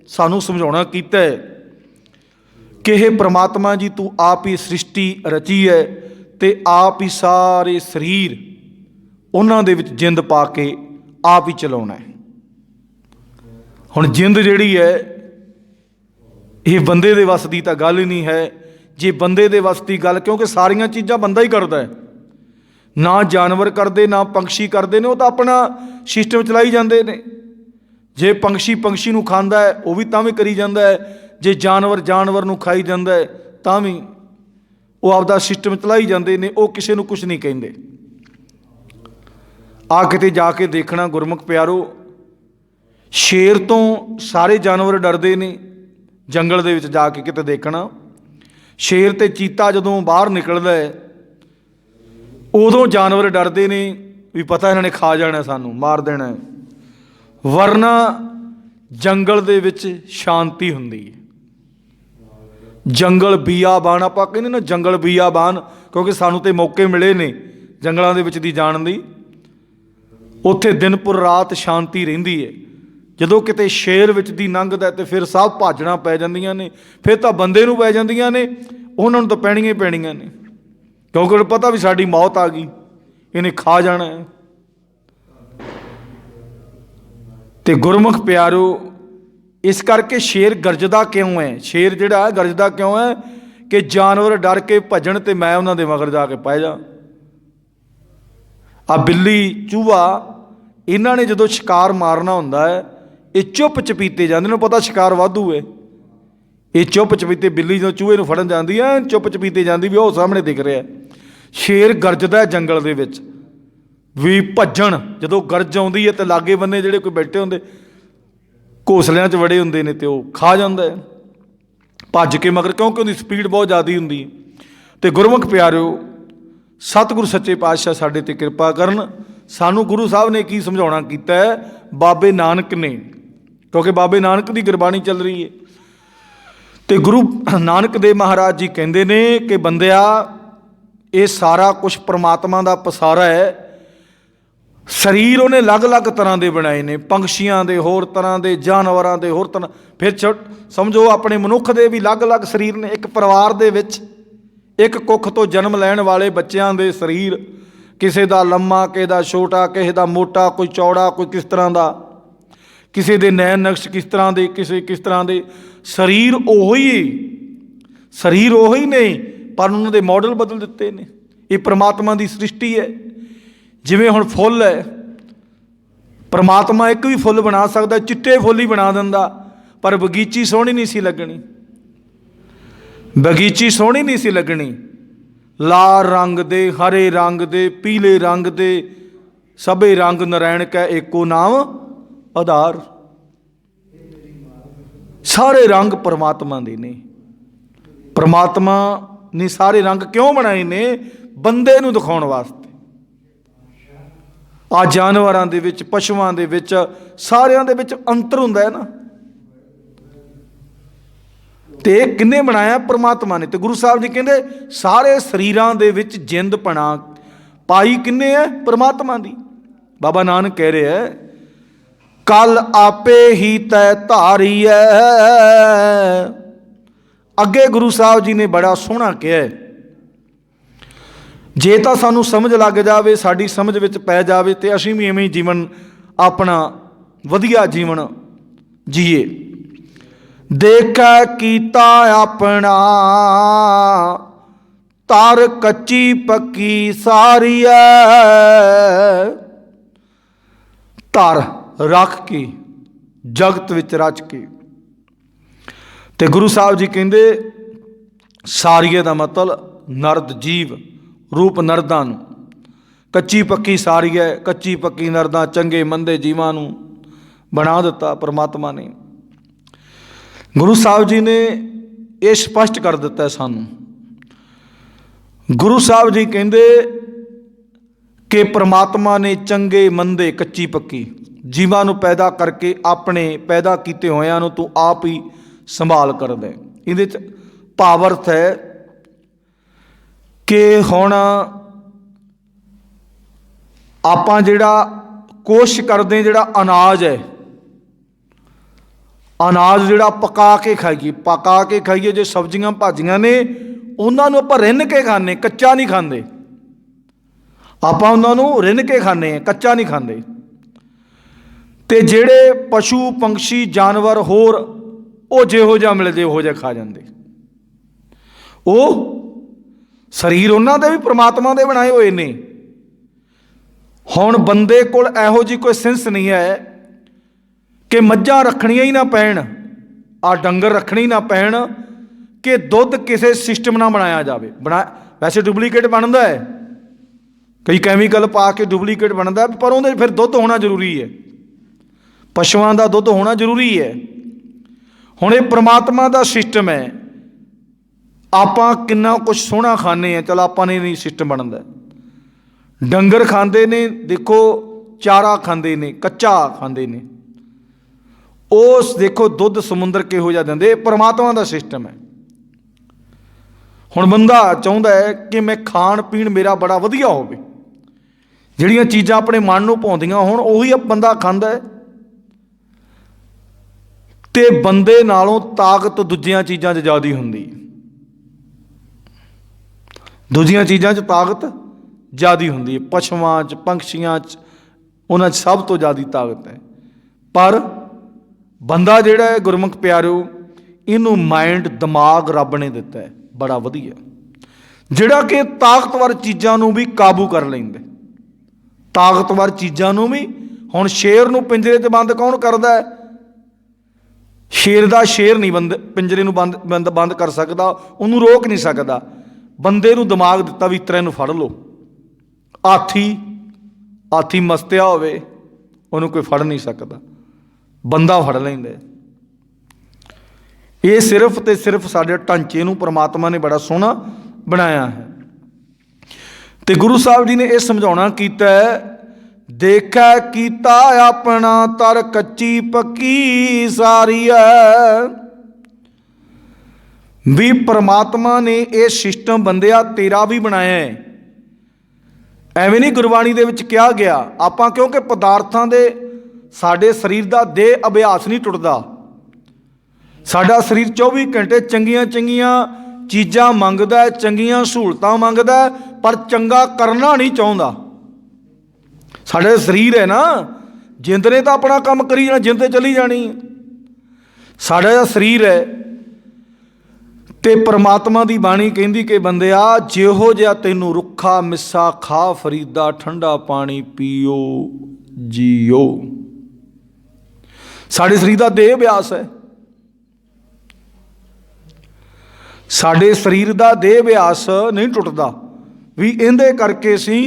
ਸਾਨੂੰ ਸਮਝਾਉਣਾ ਕੀਤਾ ਹੈ कि हे परमात्मा जी तू आप ही सृष्टि रची है तो आप ही सारे शरीर उन्हां दे विच जिंद पा के आप ही चलाउणा है। हुण जिंद जिहड़ी है ये बंदे दे वस दी तां गल ही नहीं है। जे बंदे दे वस दी गल, क्योंकि सारियां चीज़ां बंदा ही करदा है, ना जानवर करते ना पंछी करते हैं, वो तो अपना सिस्टम चलाई जाते हैं। जे पंछी पंछी नूं खांदा है वो भी तां भी करी जाता है, जे जानवर जानवर नूं खाई जाता है तां भी वो आपदा सिस्टम चलाई जाते हैं, वो किसी नूं कुछ नहीं कहिंदे। आ किते जाके देखना गुरमुख प्यारो, शेर तो सारे जानवर डरते हैं। जंगल दे विच जाके किते देखना, शेर ते चीता जदों बाहर निकलदा है उदों जानवर डरते ने भी पता इन्होंने खा जाना, सानू मार देना है। वरना जंगल दे विच शांति हुंदी है। जंगल बियाबान आपां कहंदे ना, जंगल बियाबान, क्योंकि सानू ते मौके मिले ने जंगलों दे विच दी जाण दी। उत्थे दिन पुर रात शांति रहिंदी है। जदों किते शेर विच दी लंघदा ते फिर सब भाजना पै जांदियां ने, फिर तां बंदे नूं पै जांदियां ने, उन्हां नूं तां पैणीਆਂ ही पैणीਆਂ ने, क्योंकि पता भी साडी मौत आ गई, इन्हें खा जाना है। तो गुरमुख प्यारो, इस करके शेर गरजदा क्यों है? शेर जिहड़ा है गरजदा क्यों है कि जानवर डर के भजन ते मैं उन्हां दे मगर जाके पै जा। आ बिल्ली चूहा इन्हां ने जदों शिकार मारना हुंदा है, ये चुप चपीते जांदे ने, पता शिकार वाधू है, ये चुप चपीते बिल्ली जो चूहे नूं फड़न जांदी है चुप चपीते जांदी भी, वो सामने दिख रहा है। शेर गरजदा है जंगल दे विच भी भज्जण, जदों गरज आउंदी है तो लागे बन्ने जिहड़े कोई बैठे हुंदे घोसलियां च वड़े हुंदे ने ते वो खा जांदा है भज के मगर, क्योंकि उहदी स्पीड बहुत ज़्यादा हुंदी है। तो गुरमुख प्यारिओ, सतगुरु सच्चे पातशाह साडे ते किरपा करन। सानू गुरु साहब ने की समझाउणा कीता है, बाबे नानक ने, क्योंकि बाबे नानक की गुरबाणी चल रही है। तो गुरु नानक देव महाराज जी कहते ने कि बंदिया, ये सारा कुछ परमात्मा का पसारा है। शरीर उन्हें अलग अलग तरह के बनाए ने, पंछियां के होर तरह के, जानवरों के होर तरह, फिर समझो अपने मनुख के भी अलग अलग शरीर ने। एक परिवार दे विच एक कुख तो जन्म लैण वाले बच्चों के शरीर, किसी का लम्मा, किसी का छोटा, किसी का मोटा, कोई चौड़ा, कोई किस तरह का, किसी के नैन नक्श किस तरह के, किसी किस तरह के। शरीर उही, शरीर उही नहीं, पर उन्होंने मॉडल बदल दिते ने। ये परमात्मा की सृष्टि है। जिवें हुण फुल है, परमात्मा एक भी फुल बना सकता, चिट्टे फुल ही बना दिंदा, पर बगीची सोहनी नहीं सी लगनी, बगीची सोहनी नहीं सी लगनी। लाल रंग दे, हरे रंग दे, पीले रंग दे, सबे रंग नारायण कै एको नाम आधार। सारे रंग परमात्मा दे ने। परमात्मा ने सारे रंग क्यों बनाए ने? बंदे नूं दिखाउण वास्ते। आ जानवरां दे विच, पशुआं दे विच, सारियां दे विच अंतर हुंदा है ना। ते किन्ने बनाया? परमात्मा ने। तो गुरु साहब जी कहते सारे शरीरां दे विच जिंद पना पाई किन्ने है? परमात्मा दी। बाबा नानक कह रहे हैं, कल आपे ही तै धारी है। अगे गुरु साहब जी ने बड़ा सोहना कहा है, जे तो सानू समझ लग जाए, साड़ी समझ विच पै जाए, तो असीं भी इवें जीवन अपना वधिया जीवन जीए। देखा कीता अपना तार कच्ची पक्की सारी है। तार रख के जगत विच रच के। तो गुरु साहब जी कहते सारीए का मतलब नरद जीव रूप नरदां नूं, कच्ची पक्की सारी है, कच्ची पक्की नरदां चंगे मंदे जीवां नूं बना दिता परमात्मा ने। गुरु साहब जी ने यह स्पष्ट कर दिता है सानू। गुरु साहब जी कहते कि परमात्मा ने चंगे मंदे कच्ची पक्की जीवां नूं पैदा करके अपने पैदा किए होयां नूं तू आप ही संभाल कर दे। इहदे च भावर्थ है कि हुण आपां जिहड़ा कोशिश करदे, जिहड़ा अनाज है अनाज जिहड़ा पका के खाइए। जो सब्जियां भाजियां ने उन्होंने आपां रिन के खाने, कच्चा नहीं खाते। आपां उन्होंने रिन के खाने, कच्चा नहीं खाते। तो जिहड़े पशु पंछी जानवर होर वो जिहो जिहा मिलदे उहो जिहा खा जाते। वो शरीर उन्होंने दे भी परमात्मा दे बनाए हुए ने। हुण बंदे कोल इहो जी कोई सेंस नहीं है कि मੱਝਾਂ रखणियां ही ना पैण, आ डंगर रखने ही ना पैण, कि दुध किसी सिस्टम ना बनाया जाए। वैसे डुप्लीकेट बनता है, कई कैमिकल पा के डुप्लीकेट बनता है, पर उहदे फिर दुध होना जरूरी है। पशुओं का दुध होना जरूरी है। हुण ये परमात्मा का सिस्टम है। आपां किन्ना कुछ सोहना खाने हैं, चल आपां ने नहीं सिस्टम बनता। डंगर खांदे ने, देखो चारा खांदे ने, कच्चा खांदे ने, उस देखो दुध समुंदर किहो जिहा दिंदे। परमात्मा का सिस्टम है। हुण बंदा चाहुंदा है कि मैं खाण पीण मेरा बड़ा वधिया होवे, जिहड़ियां चीज़ां अपने मन नूं भाउंदियां होण उही बंदा खांदा है। ते बंदे नालों ताकत दूजियां चीज़ां 'च ज़्यादा हुंदी। दूजियां चीज़ां 'च ताकत ज़्यादा हुंदी है। पशुआं 'च, पंछियां 'च, उन्हां 'च सब तो ज़्यादा ताकत है। पर बंदा जिहड़ा है गुरमुख प्यारिओ, इनू माइंड दिमाग रब ने दिता है बड़ा वधिया, जिहड़ा कि ताकतवर चीज़ां नूं भी काबू कर लैंदा। ताकतवर चीज़ां नूं भी, हुण शेर नूं पिंजरे 'च बंद कौन करदा है? शेर दा शेर नहीं बंद पिंजरे नूं बंद कर सकदा, उन्होंने रोक नहीं सकदा। बंदे नूं दिमाग दिता भी इतरे नूं फड़ लो। हाथी मस्तिया होवे उन्होंने कोई फड़ नहीं सकता, बंदा फड़ लैंदा। ये सिर्फ तो सिर्फ साडे ढांचे नूं परमात्मा ने बड़ा सोहना बनाया है। तो गुरु साहब जी ने यह समझाउणा कीता है, देखा कीता अपना तर कच्ची पक्की सारी है। भी परमात्मा ने यह सिस्टम बंदिया तेरा भी बनाया है। एवें नहीं गुरबाणी दे विच कहा गया। आपां क्योंकि पदार्थां दे साडे शरीर का देह अभ्यास नहीं टुटदा। साडा शरीर 24 घंटे चंगियां चंगियां चीज़ां मंगदा है, चंगियां सहूलतां मंगदा है, पर चंगा करना नहीं चाहुंदा। साडा शरीर है ना, जिंद ने तो अपना काम करी जाना, जिंद ते चली जानी। साडा जिहड़ा शरीर है ते परमात्मा की बाणी कहती कि बंदिया जिहो जिहा तैनूं रुखा मिस्सा खा फरीदा, ठंडा पानी पीओ जीओ। साडे शरीर का देह अभ्यास है। साडे शरीर का देह अभ्यास नहीं टुटदा। भी इहदे करके असीं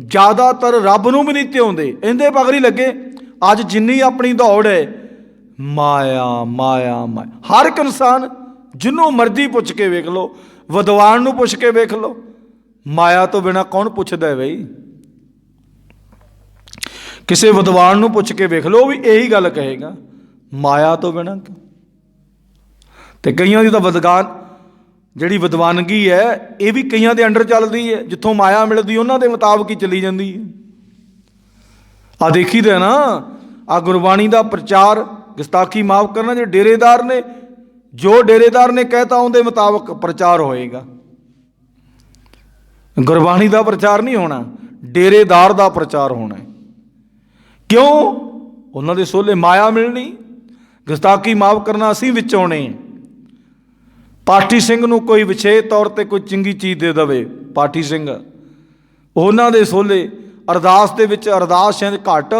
ज़्यादातर रब नूं भी नहीं ध्याउंदे, इहदे मगर ही लगे। अज जिन्नी अपनी दौड़ है माया माया माया। हर एक इंसान जिन्हों मर्जी पुछ के वेख लो, विद्वान नूं पुछ के वेख लो, माया तो बिना कौन पुछदा है बई? किसी विद्वान नूं पुछ के वेख लो, भी यही गल कहेगा, माया तो बिना क्यों। तो कईयां दी तां विद्वान जिहड़ी विद्वानगी है ये भी कईयां दे अंडर चलदी है, जिथों माया मिलदी उन्हां दे मुताबक ही चली जांदी है। आ देखी दे ना, आ गुरबाणी का प्रचार गुस्ताखी माफ करना, जो डेरेदार ने, जो डेरेदार ने कहता उनके मुताबक प्रचार होएगा। गुरबाणी का प्रचार नहीं होना, डेरेदार का प्रचार होना है। क्यों? उन्होंने सोले माया मिलनी, गुस्ताखी माफ करना, असीं विच आउणे। पाठी सिंह नूं कोई विशेष तौर पर कोई चंगी चीज़ दे दवे, पाठी सिंह उन्हां दे सोले अरदास दे विच अरदास शायद घट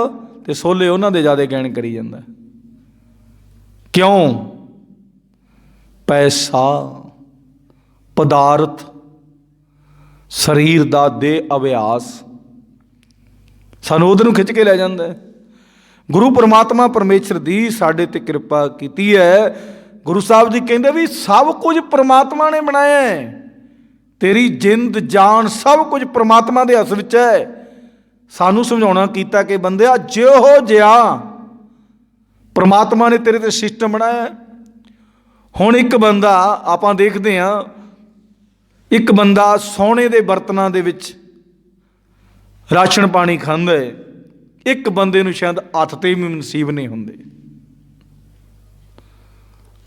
ते सोले उन्हां दे ज़्यादा गैण करी जांदा। क्यों? पैसा, पदार्थ, शरीर का देह अभ्यास सानूं उधर नूं खिच के लै जांदा है। गुरु परमात्मा परमेश्वर दी साडे ते कृपा कीती है। गुरु साहब जी कहते भी सब कुछ परमात्मा ने बनाया है। तेरी जिंद जान सब कुछ परमात्मा के हथ विच है। सानू समझाउणा कीता कि बंदिया जिहो जिहा परमात्मा ने तेरे ते सिस्टम बनाया। हुण एक बंदा आपां देखते हैं, एक बंदा सोने के बर्तनों दे विच राशन पानी खांदा है, एक बंदे नूं शायद हत्थ ते भी नसीब नहीं हुंदे।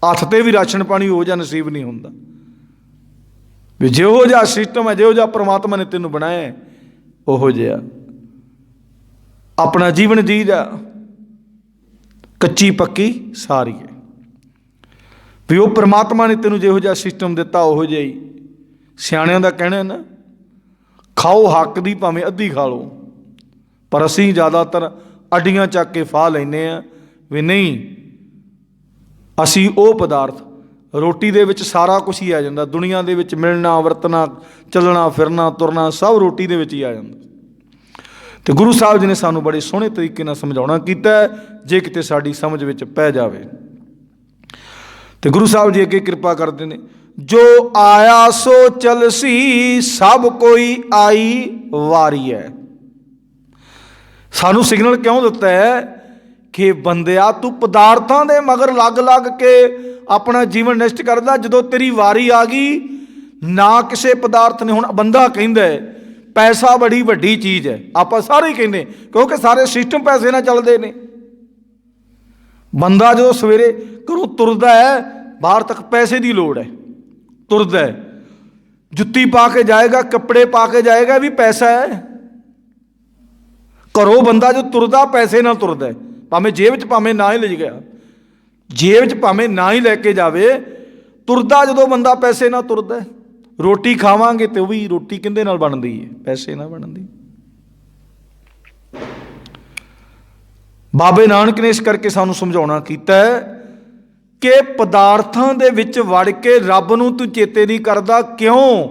हत्थ ते भी राशन पानी हो जा नसीब नहीं होंदा। भी जिहो जिहा सिस्टम है, जिहो जिहा परमात्मा ने तेनों बनाया है, उहो जिहा अपना जीवन जी जा। कच्ची पक्की सारी है भी वो परमात्मा ने तेनों जिहो जिहा सिस्टम दिता उहो जिहा ही। सियाणिਆਂ ਦਾ कहना है ना, खाओ हक दी भावें अद्धी खा लो, पर असीं ज़्यादातर अड्डियां ਚੱਕ के फाह लैंदे आ भी नहीं, असीं ਉਹ पदार्थ रोटी ਦੇ ਵਿੱਚ ਸਾਰਾ ਕੁਝ ਹੀ ਆ ਜਾਂਦਾ। ਦੁਨੀਆ ਦੇ ਵਿੱਚ ਮਿਲਣਾ ਵਰਤਣਾ ਚੱਲਣਾ ਫਿਰਨਾ ਤੁਰਨਾ ਸਭ ਰੋਟੀ ਦੇ ਵਿੱਚ ਹੀ ਆ ਜਾਂਦਾ। ਤੇ ਗੁਰੂ ਸਾਹਿਬ ਜੀ ਨੇ ਸਾਨੂੰ ਬੜੇ ਸੋਹਣੇ ਤਰੀਕੇ ਨਾਲ ਸਮਝਾਉਣਾ ਕੀਤਾ ਜੇ ਕਿਤੇ ਸਾਡੀ ਸਮਝ ਵਿੱਚ ਪੈ ਜਾਵੇ। ਤੇ ਗੁਰੂ ਸਾਹਿਬ ਜੀ ਅੱਗੇ ਕਿਰਪਾ ਕਰਦੇ ਨੇ, ਜੋ ਆਇਆ ਸੋ ਚਲਸੀ ਸਭ ਕੋਈ ਆਈ ਵਾਰੀ ਹੈ। ਸਾਨੂੰ ਸਿਗਨਲ ਕਿਉਂ ਦਿੱਤਾ ਹੈ ਕਿ ਬੰਦਿਆ ਤੂੰ ਪਦਾਰਥਾਂ ਦੇ ਮਗਰ ਲੱਗ ਲੱਗ ਕੇ ਆਪਣਾ ਜੀਵਨ ਨਸ਼ਟ ਕਰਦਾ, ਜਦੋਂ ਤੇਰੀ ਵਾਰੀ ਆ ਗਈ ਨਾ ਕਿਸੇ ਪਦਾਰਥ ਨੇ। ਹੁਣ ਬੰਦਾ ਕਹਿੰਦਾ ਪੈਸਾ ਬੜੀ ਵੱਡੀ ਚੀਜ਼ ਹੈ, ਆਪਾਂ ਸਾਰੇ ਹੀ ਕਹਿੰਦੇ ਕਿਉਂਕਿ ਸਾਰੇ ਸਿਸਟਮ ਪੈਸੇ ਨਾਲ ਚੱਲਦੇ ਨੇ। ਬੰਦਾ ਜਦੋਂ ਸਵੇਰੇ ਘਰੋਂ ਤੁਰਦਾ ਹੈ ਬਾਹਰ ਤੱਕ ਪੈਸੇ ਦੀ ਲੋੜ ਹੈ, ਤੁਰਦਾ ਹੈ, ਜੁੱਤੀ ਪਾ ਕੇ ਜਾਏਗਾ, ਕੱਪੜੇ ਪਾ ਕੇ ਜਾਏਗਾ, ਵੀ ਪੈਸਾ ਹੈ। ਘਰੋਂ ਬੰਦਾ ਜੋ ਤੁਰਦਾ ਪੈਸੇ ਨਾਲ ਤੁਰਦਾ, ਭਾਵੇਂ ਜੇਬ 'ਚ ਭਾਵੇਂ ਨਾ ਹੀ ਲੈ ਗਿਆ, ਜੇਬ 'ਚ ਭਾਵੇਂ ਨਾ ਹੀ ਲੈ ਕੇ ਜਾਵੇ, ਤੁਰਦਾ ਜਦੋਂ ਬੰਦਾ ਪੈਸੇ ਨਾਲ ਤੁਰਦਾ। ਰੋਟੀ ਖਾਵਾਂਗੇ ਤੇ ਉਹ ਵੀ ਰੋਟੀ ਕਿਹਦੇ ਨਾਲ ਬਣਦੀ ਹੈ? ਪੈਸੇ ਨਾਲ ਬਣਦੀ। ਬਾਬੇ ਨਾਨਕ ਨੇ ਇਸ ਕਰਕੇ ਸਾਨੂੰ ਸਮਝਾਉਣਾ ਕੀਤਾ ਹੈ ਕਿ ਪਦਾਰਥਾਂ ਦੇ ਵਿੱਚ ਵੜ ਕੇ ਰੱਬ ਨੂੰ ਤੂੰ ਚੇਤੇ ਨਹੀਂ ਕਰਦਾ। ਕਿਉਂ?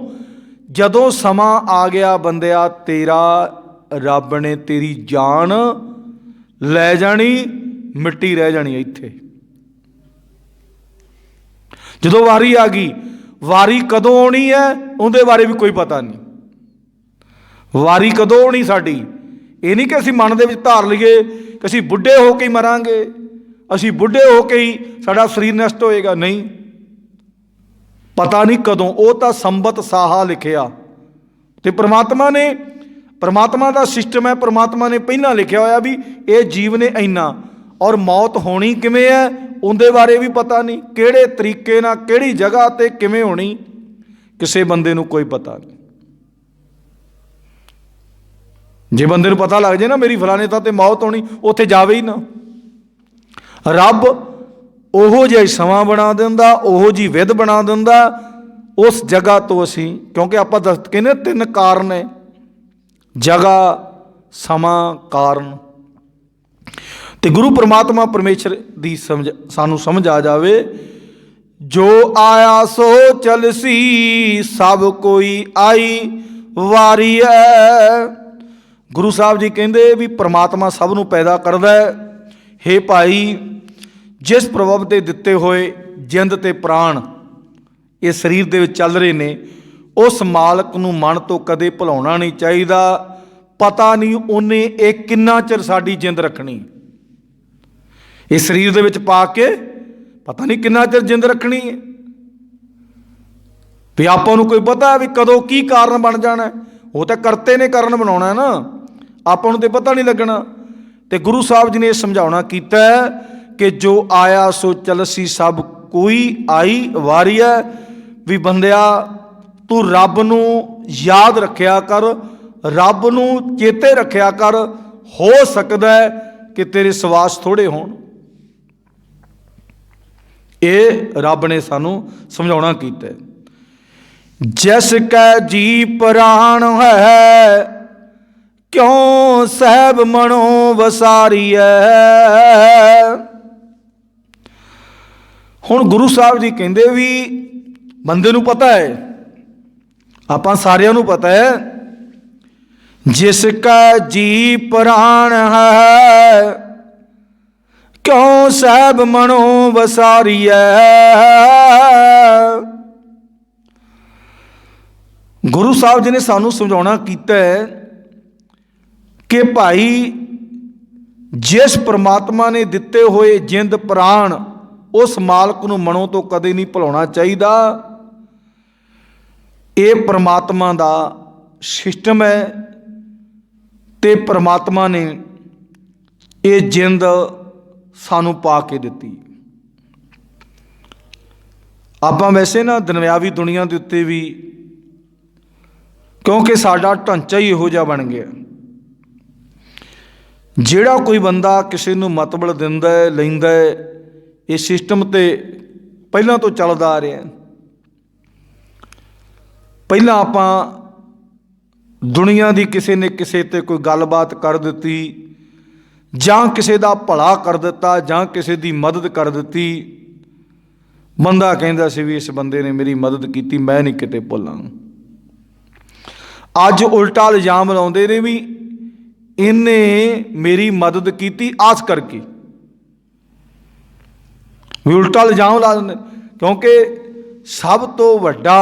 ਜਦੋਂ ਸਮਾਂ ਆ ਗਿਆ ਬੰਦਿਆ ਤੇਰਾ, ਰੱਬ ਨੇ ਤੇਰੀ ਜਾਨ ਲੈ ਜਾਣੀ, ਮਿੱਟੀ ਰਹਿ ਜਾਣੀ ਇੱਥੇ। ਜਦੋਂ ਵਾਰੀ ਆ ਗਈ, ਵਾਰੀ ਕਦੋਂ ਆਉਣੀ ਹੈ ਉਹਦੇ ਬਾਰੇ ਵੀ ਕੋਈ ਪਤਾ ਨਹੀਂ। ਵਾਰੀ ਕਦੋਂ ਆਉਣੀ ਸਾਡੀ, ਇਹ ਨਹੀਂ ਕਿ ਅਸੀਂ ਮਨ ਦੇ ਵਿੱਚ ਧਾਰ ਲਈਏ ਕਿ ਅਸੀਂ ਬੁੱਢੇ ਹੋ ਕੇ ਹੀ ਮਰਾਂਗੇ, ਅਸੀਂ ਬੁੱਢੇ ਹੋ ਕੇ ਹੀ ਸਾਡਾ ਸਰੀਰ ਨਸ਼ਟ ਹੋਏਗਾ। ਨਹੀਂ, ਪਤਾ ਨਹੀਂ ਕਦੋਂ। ਉਹ ਤਾਂ ਸੰਬਤ ਸਾਹਾ ਲਿਖਿਆ ਤੇ ਪ੍ਰਮਾਤਮਾ ਦਾ ਸਿਸਟਮ ਹੈ। ਪ੍ਰਮਾਤਮਾ ਨੇ ਪਹਿਲਾਂ ਲਿਖਿਆ ਹੋਇਆ ਵੀ ਇਹ ਜੀਵ ਨੇ ਇੰਨਾ, ਔਰ ਮੌਤ ਹੋਣੀ ਕਿਵੇਂ ਹੈ ਉਹਦੇ ਬਾਰੇ ਵੀ ਪਤਾ ਨਹੀਂ। ਕਿਹੜੇ ਤਰੀਕੇ ਨਾਲ, ਕਿਹੜੀ ਜਗ੍ਹਾ ਤੇ ਕਿਵੇਂ ਹੋਣੀ, ਕਿਸੇ ਬੰਦੇ ਨੂੰ ਕੋਈ ਪਤਾ ਨਹੀਂ। ਜੇ ਬੰਦੇ ਨੂੰ ਪਤਾ ਲੱਗ ਜਾਏ ਨਾ ਮੇਰੀ ਫਲਾਣੇ ਥਾਂ ਤੇ ਮੌਤ ਹੋਣੀ, ਉੱਥੇ ਜਾਵੇ ਹੀ ਨਾ। ਰੱਬ ਉਹੋ ਜਿਹਾ ਸਮਾਂ ਬਣਾ ਦਿੰਦਾ, ਉਹੋ ਜਿਹੀ ਵਿਧ ਬਣਾ ਦਿੰਦਾ ਉਸ ਜਗ੍ਹਾ ਤੋਂ। ਅਸੀਂ ਕਿਉਂਕਿ ਆਪਾਂ ਕਹਿੰਦੇ 3 ਕਾਰਨ ਹੈ, ਜਗ੍ਹਾ, ਸਮਾਂ, ਕਾਰਨ। ਤੇ ਗੁਰੂ ਪਰਮਾਤਮਾ ਪਰਮੇਸ਼ਰ ਦੀ ਸਾਨੂੰ ਸਮਝ ਆ ਜਾਵੇ। ਜੋ ਆਇਆ ਸੋ ਚਲਸੀ ਸਭ ਕੋਈ ਆਈ ਵਾਰੀ ਹੈ। ਗੁਰੂ ਸਾਹਿਬ ਜੀ ਕਹਿੰਦੇ ਵੀ ਪਰਮਾਤਮਾ ਸਭ ਨੂੰ ਪੈਦਾ ਕਰਦਾ ਹੈ। ਹੇ ਭਾਈ, ਜਿਸ ਪ੍ਰਭੂ ਦੇ ਦਿੱਤੇ ਹੋਏ ਜਿੰਦ ਤੇ ਪ੍ਰਾਣ ਇਹ ਸਰੀਰ ਦੇ ਵਿੱਚ ਚੱਲ ਰਹੇ ਨੇ, ਉਸ ਮਾਲਕ ਨੂੰ ਮਨ ਤੋਂ ਕਦੇ ਭੁਲਾਉਣਾ ਨਹੀਂ ਚਾਹੀਦਾ। ਪਤਾ ਨਹੀਂ ਉਹਨੇ ਇਹ ਕਿੰਨਾ ਚਿਰ ਸਾਡੀ ਜਿੰਦ ਰੱਖਣੀ, ਇਸ ਸਰੀਰ ਦੇ ਵਿੱਚ ਪਾ ਕੇ ਪਤਾ ਨਹੀਂ ਕਿੰਨਾ ਚਿਰ ਜਿੰਦ ਰੱਖਣੀ ਹੈ। ਵੀ ਆਪਾਂ ਨੂੰ ਕੋਈ ਪਤਾ ਵੀ ਕਦੋਂ ਕੀ ਕਾਰਨ ਬਣ ਜਾਣਾ? ਉਹ ਤਾਂ ਕਰਤੇ ਨੇ ਕਾਰਨ ਬਣਾਉਣਾ ਨਾ, ਆਪਾਂ ਨੂੰ ਤੇ ਪਤਾ ਨਹੀਂ ਲੱਗਣਾ। ਤੇ ਗੁਰੂ ਸਾਹਿਬ ਜੀ ਨੇ ਇਹ ਸਮਝਾਉਣਾ ਕੀਤਾ ਕਿ ਜੋ ਆਇਆ ਸੋ ਚਲਸੀ ਸਭ ਕੋਈ ਆਈ ਵਾਰੀ ਹੈ। ਵੀ ਬੰਦਿਆ ਤੂੰ ਰੱਬ ਨੂੰ ਯਾਦ ਰੱਖਿਆ ਕਰ, ਰੱਬ ਨੂੰ ਚੇਤੇ ਰੱਖਿਆ ਕਰ। ਹੋ ਸਕਦਾ ਹੈ ਕਿ ਤੇਰੇ ਸਵਾਸ ਥੋੜ੍ਹੇ ਹੋਣ। ਇਹ ਰੱਬ ਨੇ ਸਾਨੂੰ ਸਮਝਾਉਣਾ ਕੀਤਾ। ਜਿਸ ਕੈ ਜੀ ਪ੍ਰਾਣ ਹੈ ਕਿਉਂ ਸਹਿਬ ਮਨੋ ਵਸਾਰੀਐ। ਹੁਣ ਗੁਰੂ ਸਾਹਿਬ ਜੀ ਕਹਿੰਦੇ ਵੀ ਬੰਦੇ ਨੂੰ ਪਤਾ ਹੈ, ਆਪਾਂ ਸਾਰਿਆਂ ਨੂੰ ਪਤਾ ਹੈ, ਜਿਸ ਕਾ ਜੀ ਪ੍ਰਾਣ ਹੈ ਕਿਉਂ ਸਹਿਬ ਮਨੋ ਵਸਾਰੀਐ। ਗੁਰੂ ਸਾਹਿਬ ਜੀ ਨੇ ਸਾਨੂੰ ਸਮਝਾਉਣਾ ਕੀਤਾ ਹੈ ਕਿ ਭਾਈ ਜਿਸ ਪ੍ਰਮਾਤਮਾ ਨੇ ਦਿੱਤੇ ਹੋਏ ਜਿੰਦ ਪ੍ਰਾਣ, ਉਸ ਮਾਲਕ ਨੂੰ ਮਨੋਂ ਤੋਂ ਕਦੇ ਨਹੀਂ ਭੁਲਾਉਣਾ ਚਾਹੀਦਾ। ਇਹ ਪ੍ਰਮਾਤਮਾ ਦਾ ਸਿਸਟਮ ਹੈ ਤੇ ਪ੍ਰਮਾਤਮਾ ਨੇ ਇਹ ਜਿੰਦ ਸਾਨੂੰ ਪਾ ਕੇ ਦਿੱਤੀ। ਆਪਾਂ ਵੈਸੇ ਨਾ ਦੁਨਿਆਵੀ ਦੁਨੀਆ ਦੇ ਉੱਤੇ ਵੀ, ਕਿਉਂਕਿ ਸਾਡਾ ਢਾਂਚਾ ਹੀ ਇਹੋ ਜਿਹਾ ਬਣ ਗਿਆ, ਜਿਹੜਾ ਕੋਈ ਬੰਦਾ ਕਿਸੇ ਨੂੰ ਮਤਲਬ ਦਿੰਦਾ ਹੈ, ਲੈਂਦਾ ਹੈ, ਇਹ ਸਿਸਟਮ ਤੇ ਪਹਿਲਾਂ ਤੋਂ ਚੱਲਦਾ ਆ ਰਿਹਾ। ਪਹਿਲਾਂ ਆਪਾਂ ਦੁਨੀਆ ਦੀ ਕਿਸੇ ਨੇ ਕਿਸੇ ਤੇ ਕੋਈ ਗੱਲਬਾਤ ਕਰ ਦਿੱਤੀ, ਜਾਂ ਕਿਸੇ ਦਾ ਭਲਾ ਕਰ ਦਿੱਤਾ, ਜਾਂ ਕਿਸੇ ਦੀ ਮਦਦ ਕਰ ਦਿੱਤੀ, ਬੰਦਾ ਕਹਿੰਦਾ ਸੀ ਵੀ ਇਸ ਬੰਦੇ ਨੇ ਮੇਰੀ ਮਦਦ ਕੀਤੀ, ਮੈਂ ਨਹੀਂ ਕਿਤੇ ਭੁੱਲਾਂ। ਅੱਜ ਉਲਟਾ ਇਲਜ਼ਾਮ ਲਾਉਂਦੇ ਨੇ ਵੀ ਇਹਨੇ ਮੇਰੀ ਮਦਦ ਕੀਤੀ ਆਸ ਕਰਕੇ, ਵੀ ਉਲਟਾ ਇਲਜ਼ਾਮ ਲਾ ਦਿੰਦੇ। ਕਿਉਂਕਿ ਸਭ ਤੋਂ ਵੱਡਾ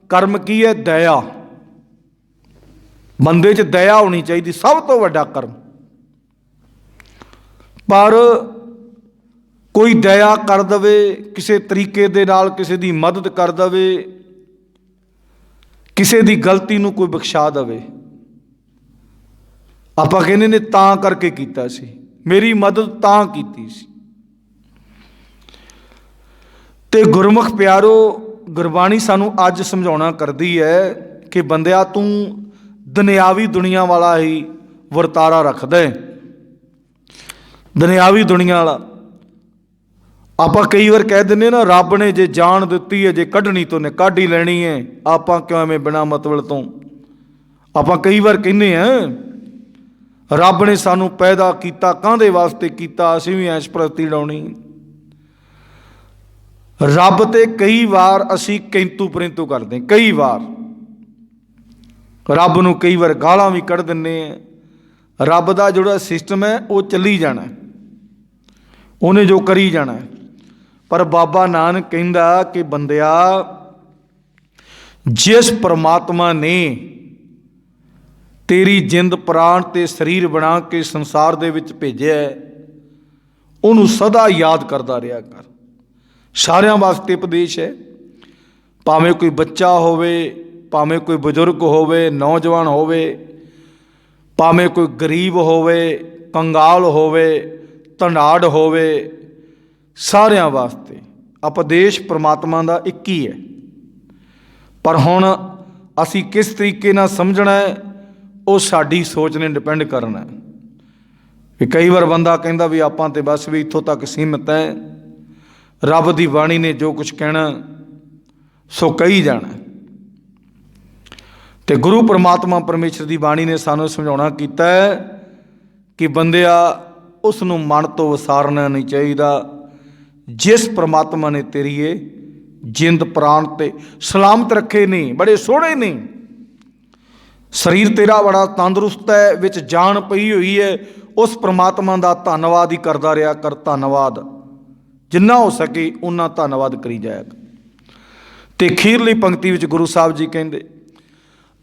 ਕਰਮ ਕੀ ਹੈ? ਦਇਆ। ਬੰਦੇ 'ਚ ਦਇਆ ਹੋਣੀ ਚਾਹੀਦੀ, ਸਭ ਤੋਂ ਵੱਡਾ ਕਰਮ। ਪਰ ਕੋਈ ਦਇਆ ਕਰ ਦੇਵੇ, ਕਿਸੇ ਤਰੀਕੇ ਦੇ ਨਾਲ ਕਿਸੇ ਦੀ ਮਦਦ ਕਰ ਦੇਵੇ, ਕਿਸੇ ਦੀ ਗਲਤੀ ਨੂੰ ਕੋਈ ਬਖਸ਼ਾ ਦੇਵੇ, ਆਪਾਂ ਕਹਿੰਦੇ ਨੇ ਤਾਂ ਕਰਕੇ ਕੀਤਾ ਸੀ, ਮੇਰੀ ਮਦਦ ਤਾਂ ਕੀਤੀ ਸੀ। ਤੇ ਗੁਰਮੁਖ ਪਿਆਰੋ, ਗੁਰਬਾਣੀ ਸਾਨੂੰ ਅੱਜ ਸਮਝਾਉਣਾ ਕਰਦੀ ਹੈ ਕਿ ਬੰਦਿਆ ਤੂੰ ਦੁਨਿਆਵੀ ਦੁਨੀਆ ਵਾਲਾ ਹੀ ਵਰਤਾਰਾ ਰੱਖਦਾ ਹੈ। ਦੁਨਿਆਵੀ ਦੁਨੀਆ ਵਾਲਾ ਆਪਾਂ ਕਈ ਵਾਰ ਕਹਿ ਦਿੰਦੇ ਨਾ, ਰੱਬ ਨੇ ਜੇ ਜਾਨ ਦਿੱਤੀ ਹੈ, ਜੇ ਕੱਢਣੀ ਤੋਂ ਨੇ ਕੱਢ ਹੀ ਲੈਣੀ ਹੈ, ਆਪਾਂ ਕਿਉਂ ਐਵੇਂ ਬਿਨਾਂ ਮਤਲਬ ਤੋਂ। ਆਪਾਂ ਕਈ ਵਾਰ ਕਹਿੰਦੇ ਹਾਂ ਰੱਬ ਨੇ ਸਾਨੂੰ ਪੈਦਾ ਕੀਤਾ, ਕਾਹਦੇ ਵਾਸਤੇ ਕੀਤਾ, ਅਸੀਂ ਵੀ ਐਸ਼ ਪ੍ਰਸਤੀ ਉਡਾਉਣੀ। ਰੱਬ ਤੇ ਕਈ ਵਾਰ ਅਸੀਂ ਕਿੰਤੂ ਪਰੰਤੂ ਕਰਦੇ, ਕਈ ਵਾਰ ਰੱਬ ਨੂੰ ਕਈ ਵਾਰ ਗਾਲਾਂ ਵੀ ਕੱਢ ਦਿੰਦੇ ਹਾਂ। ਰੱਬ ਦਾ ਜਿਹੜਾ ਸਿਸਟਮ ਹੈ ਉਹ ਚੱਲੀ ਜਾਣਾ, ਉਹਨੇ ਜੋ ਕਰੀ ਜਾਣਾ। ਪਰ ਬਾਬਾ ਨਾਨਕ ਕਹਿੰਦਾ ਕਿ ਬੰਦਿਆ, ਜਿਸ ਪਰਮਾਤਮਾ ਨੇ ਤੇਰੀ ਜਿੰਦ ਪ੍ਰਾਣ ਤੇ ਸਰੀਰ ਬਣਾ ਕੇ ਸੰਸਾਰ ਦੇ ਵਿੱਚ ਭੇਜਿਆ, ਉਹਨੂੰ ਸਦਾ ਯਾਦ ਕਰਦਾ ਰਿਹਾ ਕਰ। ਸਾਰਿਆਂ ਵਾਸਤੇ ਉਪਦੇਸ਼ ਹੈ, ਭਾਵੇਂ ਕੋਈ ਬੱਚਾ ਹੋਵੇ, ਭਾਵੇਂ ਕੋਈ ਬਜ਼ੁਰਗ ਹੋਵੇ, ਨੌਜਵਾਨ ਹੋਵੇ, ਭਾਵੇਂ ਕੋਈ ਗਰੀਬ ਹੋਵੇ, ਕੰਗਾਲ ਹੋਵੇ, ਧਨਾੜ ਹੋਵੇ, ਸਾਰਿਆਂ ਵਾਸਤੇ ਉਪਦੇਸ਼ ਪਰਮਾਤਮਾ ਦਾ ਇੱਕ ਹੀ ਹੈ। ਪਰ ਹੁਣ ਅਸੀਂ ਕਿਸ ਤਰੀਕੇ ਨਾਲ ਸਮਝਣਾ ਹੈ, ਉਹ ਸਾਡੀ ਸੋਚ ਨੇ ਡਿਪੈਂਡ ਕਰਨਾ। ਕਿ ਕਈ ਵਾਰ ਬੰਦਾ ਕਹਿੰਦਾ ਵੀ ਆਪਾਂ ਤੇ ਬਸ ਵੀ ਇੱਥੋਂ ਤੱਕ ਸੀਮਿਤ ਹੈ, ਰੱਬ ਦੀ ਬਾਣੀ ਨੇ ਜੋ ਕੁਛ ਕਹਿਣਾ ਸੋ ਕਹੀ ਜਾਣਾ। ਤੇ ਗੁਰੂ ਪਰਮਾਤਮਾ ਪਰਮੇਸ਼ਰ ਦੀ ਬਾਣੀ ਨੇ ਸਾਨੂੰ ਸਮਝਾਉਣਾ ਕੀਤਾ ਹੈ ਕਿ ਬੰਦਿਆ, ਉਸ ਨੂੰ ਮਨ ਤੋਂ ਵਿਸਾਰਨਾ ਨਹੀਂ ਚਾਹੀਦਾ, ਜਿਸ ਪਰਮਾਤਮਾ ਨੇ ਤੇਰੀ ਇਹ ਜਿੰਦ ਪ੍ਰਾਣ ਤੇ ਸਲਾਮਤ ਰੱਖੇ ਨੇ। ਬੜੇ ਸੋਹਣੇ ਨੇ, ਸਰੀਰ ਤੇਰਾ ਬੜਾ ਤੰਦਰੁਸਤ ਹੈ, ਵਿੱਚ ਜਾਨ ਪਈ ਹੋਈ ਹੈ, ਉਸ ਪਰਮਾਤਮਾ ਦਾ ਧੰਨਵਾਦ ਹੀ ਕਰਦਾ ਰਿਹਾ ਕਰ। ਧੰਨਵਾਦ ਜਿੰਨਾ ਹੋ ਸਕੇ ਉਨਾ ਧੰਨਵਾਦ ਕਰੀ ਜਾਇਆ ਕਰ। ਤੇ ਅਖੀਰਲੀ ਪੰਕਤੀ ਵਿੱਚ ਗੁਰੂ ਸਾਹਿਬ ਜੀ ਕਹਿੰਦੇ,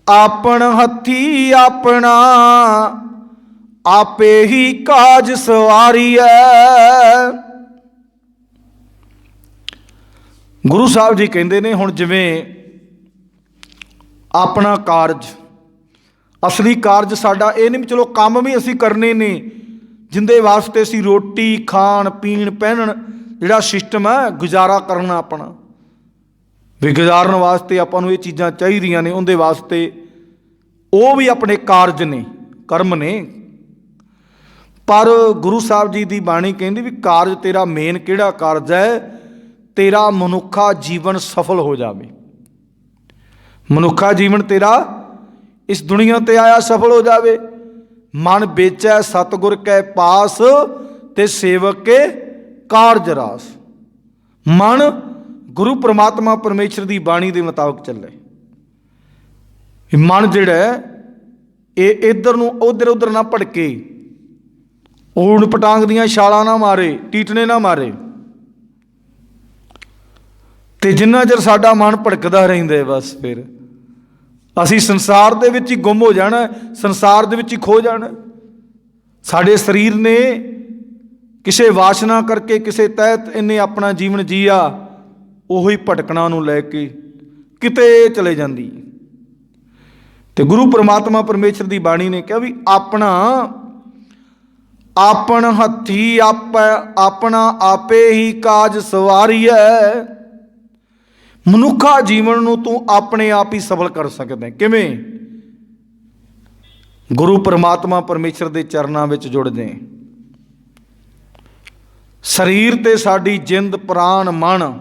ਆਪਣ ਹੱਥੀ ਆਪਣਾ ਆਪੇ ਹੀ ਕਾਜ ਸਵਾਰੀਐ। ਗੁਰੂ ਸਾਹਿਬ ਜੀ ਕਹਿੰਦੇ ਨੇ, ਹੁਣ ਜਿਵੇਂ ਆਪਣਾ ਕਾਰਜ, ਅਸਲੀ ਕਾਰਜ ਸਾਡਾ ਇਹ ਨਹੀਂ ਵੀ ਚਲੋ ਕੰਮ ਵੀ ਅਸੀਂ ਕਰਨੇ ਨੇ, ਜਿੰਦੇ ਵਾਸਤੇ ਅਸੀਂ ਰੋਟੀ ਖਾਣ ਪੀਣ ਪਹਿਨਣ ਜਿਹੜਾ ਸਿਸਟਮ ਹੈ, ਗੁਜ਼ਾਰਾ ਕਰਨਾ ਆਪਣਾ ਵੀ, ਗੁਜ਼ਾਰਨ ਵਾਸਤੇ ਆਪਾਂ ਨੂੰ ਇਹ ਚੀਜ਼ਾਂ ਚਾਹੀਦੀਆਂ ਨੇ, ਉਹਦੇ ਵਾਸਤੇ ਉਹ ਵੀ ਆਪਣੇ ਕਾਰਜ ਨੇ, ਕਰਮ ਨੇ। ਪਰ ਗੁਰੂ ਸਾਹਿਬ ਜੀ ਦੀ ਬਾਣੀ ਕਹਿੰਦੀ ਵੀ ਕਾਰਜ ਤੇਰਾ ਮੇਨ ਕਿਹੜਾ ਕਾਰਜ ਹੈ? ਤੇਰਾ ਮਨੁੱਖਾ ਜੀਵਨ ਸਫਲ ਹੋ ਜਾਵੇ। ਮਨੁੱਖਾ ਜੀਵਨ ਤੇਰਾ ਇਸ ਦੁਨੀਆ ਤੇ ਆਇਆ ਸਫਲ ਹੋ ਜਾਵੇ। ਮਨ ਵੇਚੈ ਸਤਿਗੁਰ ਕੈ ਪਾਸ, ਤੇ ਸੇਵਕ ਕੇ ਕਾਰਜ ਰਾਸ। ਮਨ ਗੁਰੂ ਪਰਮਾਤਮਾ ਪਰਮੇਸ਼ਰ ਦੀ ਬਾਣੀ ਦੇ ਮੁਤਾਬਕ ਚੱਲੇ। ਮਨ ਜਿਹੜਾ ਇਹ ਇੱਧਰ ਨੂੰ ਉੱਧਰ ਨਾ ਭਟਕੇ, ਊੜ ਪਟਾਂਗ ਦੀਆਂ ਛਾਲਾਂ ਨਾ ਮਾਰੇ, ਟੀਟਣੇ ਨਾ ਮਾਰੇ। ਤੇ ਜਿੰਨਾ ਚਿਰ ਸਾਡਾ ਮਨ ਭਟਕਦਾ ਰਹਿੰਦਾ, ਬਸ ਫਿਰ ਅਸੀਂ ਸੰਸਾਰ ਦੇ ਵਿੱਚ ਹੀ ਗੁੰਮ ਹੋ ਜਾਣਾ, ਸੰਸਾਰ ਦੇ ਵਿੱਚ ਹੀ ਖੋ ਜਾਣਾ। ਸਾਡੇ ਸਰੀਰ ਨੇ ਕਿਸੇ ਵਾਸ਼ਨਾ ਕਰਕੇ, ਕਿਸੇ ਤਹਿਤ ਇਹਨੇ ਆਪਣਾ ਜੀਵਨ ਜੀਆ, ਉਹੀ ਭਟਕਣਾ ਨੂੰ ਲੈ ਕੇ ਕਿਤੇ ਚਲੇ ਜਾਂਦੀ। ਤੇ ਗੁਰੂ ਪਰਮਾਤਮਾ ਪਰਮੇਸ਼ਰ ਦੀ ਬਾਣੀ ਨੇ ਕਿਹਾ ਵੀ ਆਪਣਾ ਆਪਣ ਹੱਥੀ ਆਪਣਾ ਆਪੇ ਹੀ ਕਾਜ ਸਵਾਰੀਐ। ਮਨੁੱਖਾ ਜੀਵਨ ਨੂੰ ਤੂੰ ਆਪਣੇ ਆਪ ਹੀ ਸਫਲ ਕਰ ਸਕਦਾ। ਕਿਵੇਂ? ਗੁਰੂ ਪਰਮਾਤਮਾ ਪਰਮੇਸ਼ਰ ਦੇ ਚਰਨਾਂ ਵਿੱਚ ਜੁੜਦੇ। ਸਰੀਰ ਤੇ ਸਾਡੀ ਜਿੰਦ ਪ੍ਰਾਣ ਮਨ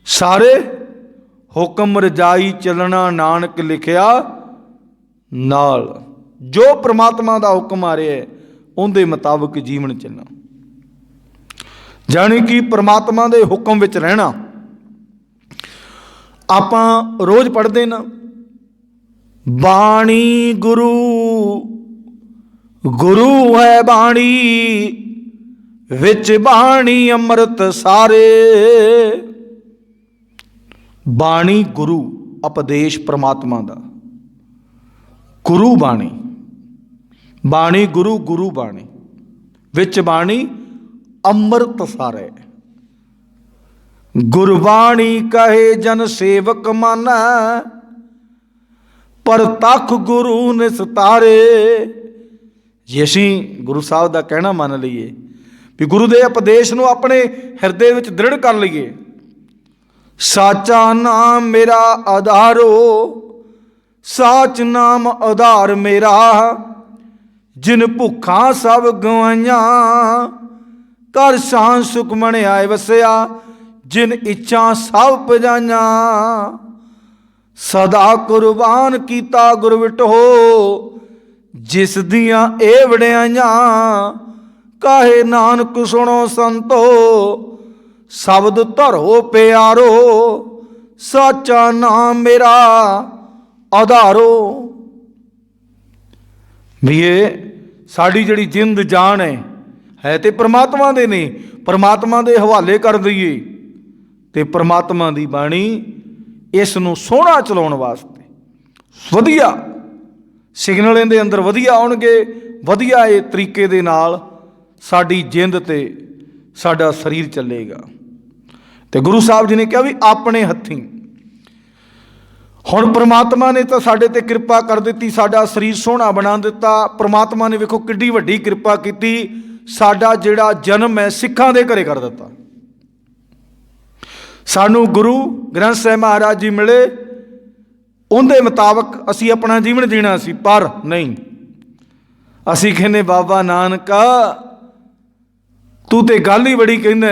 ਸਾਰੇ ਹੁਕਮ ਰਜਾਈ ਚੱਲਣਾ ਨਾਨਕ ਲਿਖਿਆ ਨਾਲ। ਜੋ ਪ੍ਰਮਾਤਮਾ ਦਾ ਹੁਕਮ ਆ ਰਿਹਾ ਉਹਦੇ ਮੁਤਾਬਕ ਜੀਵਨ ਚੱਲਣਾ, ਜਾਣੀ ਕਿ ਪ੍ਰਮਾਤਮਾ ਦੇ ਹੁਕਮ ਵਿੱਚ ਰਹਿਣਾ। ਆਪਾਂ ਰੋਜ਼ ਪੜ੍ਹਦੇ ਨਾ, ਬਾਣੀ ਗੁਰੂ ਗੁਰੂ ਹੈ ਬਾਣੀ, ਵਿੱਚ ਬਾਣੀ ਅੰਮ੍ਰਿਤ ਸਾਰੇ। ਬਾਣੀ ਗੁਰੂ, ਉਪਦੇਸ਼ ਪ੍ਰਮਾਤਮਾ ਦਾ, ਗੁਰੂ ਬਾਣੀ, ਬਾਣੀ ਗੁਰੂ, ਗੁਰੂ ਬਾਣੀ, ਵਿੱਚ ਬਾਣੀ ਅੰਮ੍ਰਿਤ ਸਾਰੇ। ਗੁਰਬਾਣੀ ਕਹੇ ਜਨ ਸੇਵਕ ਮਾਨੈ, ਪਰ ਤਖ ਗੁਰੂ ਨਿਸਤਾਰੇ। ਜੇ ਅਸੀਂ ਗੁਰੂ ਸਾਹਿਬ ਦਾ ਕਹਿਣਾ ਮੰਨ ਲਈਏ ਵੀ ਗੁਰੂ ਦੇ ਉਪਦੇਸ਼ ਨੂੰ ਆਪਣੇ ਹਿਰਦੇ ਵਿੱਚ ਦ੍ਰਿੜ ਕਰ ਲਈਏ, ਸਾਚਾ ਨਾਮ ਮੇਰਾ ਆਧਾਰੋ, ਸਾਚ ਨਾਮ ਆਧਾਰ ਮੇਰਾ। ਜਿਨ ਭੁੱਖਾਂ ਸਭ ਗਵਾਈਆਂ, ਕਰ ਸ਼ਾਨ ਸੁਖ ਮਣ ਆਏ ਵਸਿਆ। ਜਿਨ ਇੱਛਾ ਸਭ ਪਜਾਈਆਂ, ਸਦਾ ਕੁਰਬਾਨ ਕੀਤਾ ਗੁਰ ਵਿਟੋ। ਜਿਸ ਦੀਆਂ ਇਹ ਵਡਿਆਈਆਂ, ਕਾਹੇ ਨਾਨਕ ਸੁਣੋ ਸੰਤੋ। ਸ਼ਬਦ ਧਰੋ ਪਿਆਰੋ, ਸਾਚਾ ਨਾਮ ਮੇਰਾ ਆਧਾਰੋ। ਵੀ ਇਹ ਸਾਡੀ ਜਿਹੜੀ ਜਿੰਦ ਜਾਨ ਹੈ ਤੇ ਪ੍ਰਮਾਤਮਾ ਦੇ ਨੇ, ਪ੍ਰਮਾਤਮਾ ਦੇ ਹਵਾਲੇ ਕਰ ਦਈਏ ਤੇ ਪ੍ਰਮਾਤਮਾ ਦੀ ਬਾਣੀ ਇਸ ਨੂੰ ਸੋਹਣਾ ਚਲਾਉਣ ਵਾਸਤੇ ਵਧੀਆ ਸਿਗਨਲ ਇਹਦੇ ਅੰਦਰ ਵਧੀਆ ਆਉਣਗੇ। ਵਧੀਆ ਇਹ ਤਰੀਕੇ ਦੇ ਨਾਲ ਸਾਡੀ ਜਿੰਦ ਤੇ ਸਾਡਾ ਸਰੀਰ ਚੱਲੇਗਾ। ਤੇ ਗੁਰੂ ਸਾਹਿਬ ਜੀ ਨੇ ਕਿਹਾ ਵੀ ਆਪਣੇ ਹੱਥੀਂ। ਹੁਣ ਪ੍ਰਮਾਤਮਾ ਨੇ ਤਾਂ ਸਾਡੇ ਤੇ ਕਿਰਪਾ ਕਰ ਦਿੱਤੀ, ਸਾਡਾ ਸਰੀਰ ਸੋਹਣਾ ਬਣਾ ਦਿੱਤਾ। ਪ੍ਰਮਾਤਮਾ ਨੇ ਵੇਖੋ ਕਿੱਡੀ ਵੱਡੀ ਕਿਰਪਾ ਕੀਤੀ, ਸਾਡਾ ਜਿਹੜਾ ਜਨਮ ਹੈ ਸਿੱਖਾਂ ਦੇ ਘਰੇ ਕਰ ਦਿੱਤਾ। ਸਾਨੂੰ ਗੁਰੂ ਗ੍ਰੰਥ ਸਾਹਿਬ ਮਹਾਰਾਜ ਜੀ ਮਿਲੇ, ਉਹਦੇ ਮੁਤਾਬਕ ਅਸੀਂ ਆਪਣਾ ਜੀਵਨ ਜੀਣਾ ਸੀ। ਪਰ ਨਹੀਂ, ਅਸੀਂ ਕਹਿੰਦੇ ਬਾਬਾ ਨਾਨਕਾ ਤੂੰ ਤੇ ਗੱਲ ਹੀ ਬੜੀ ਕਹਿੰਦਾ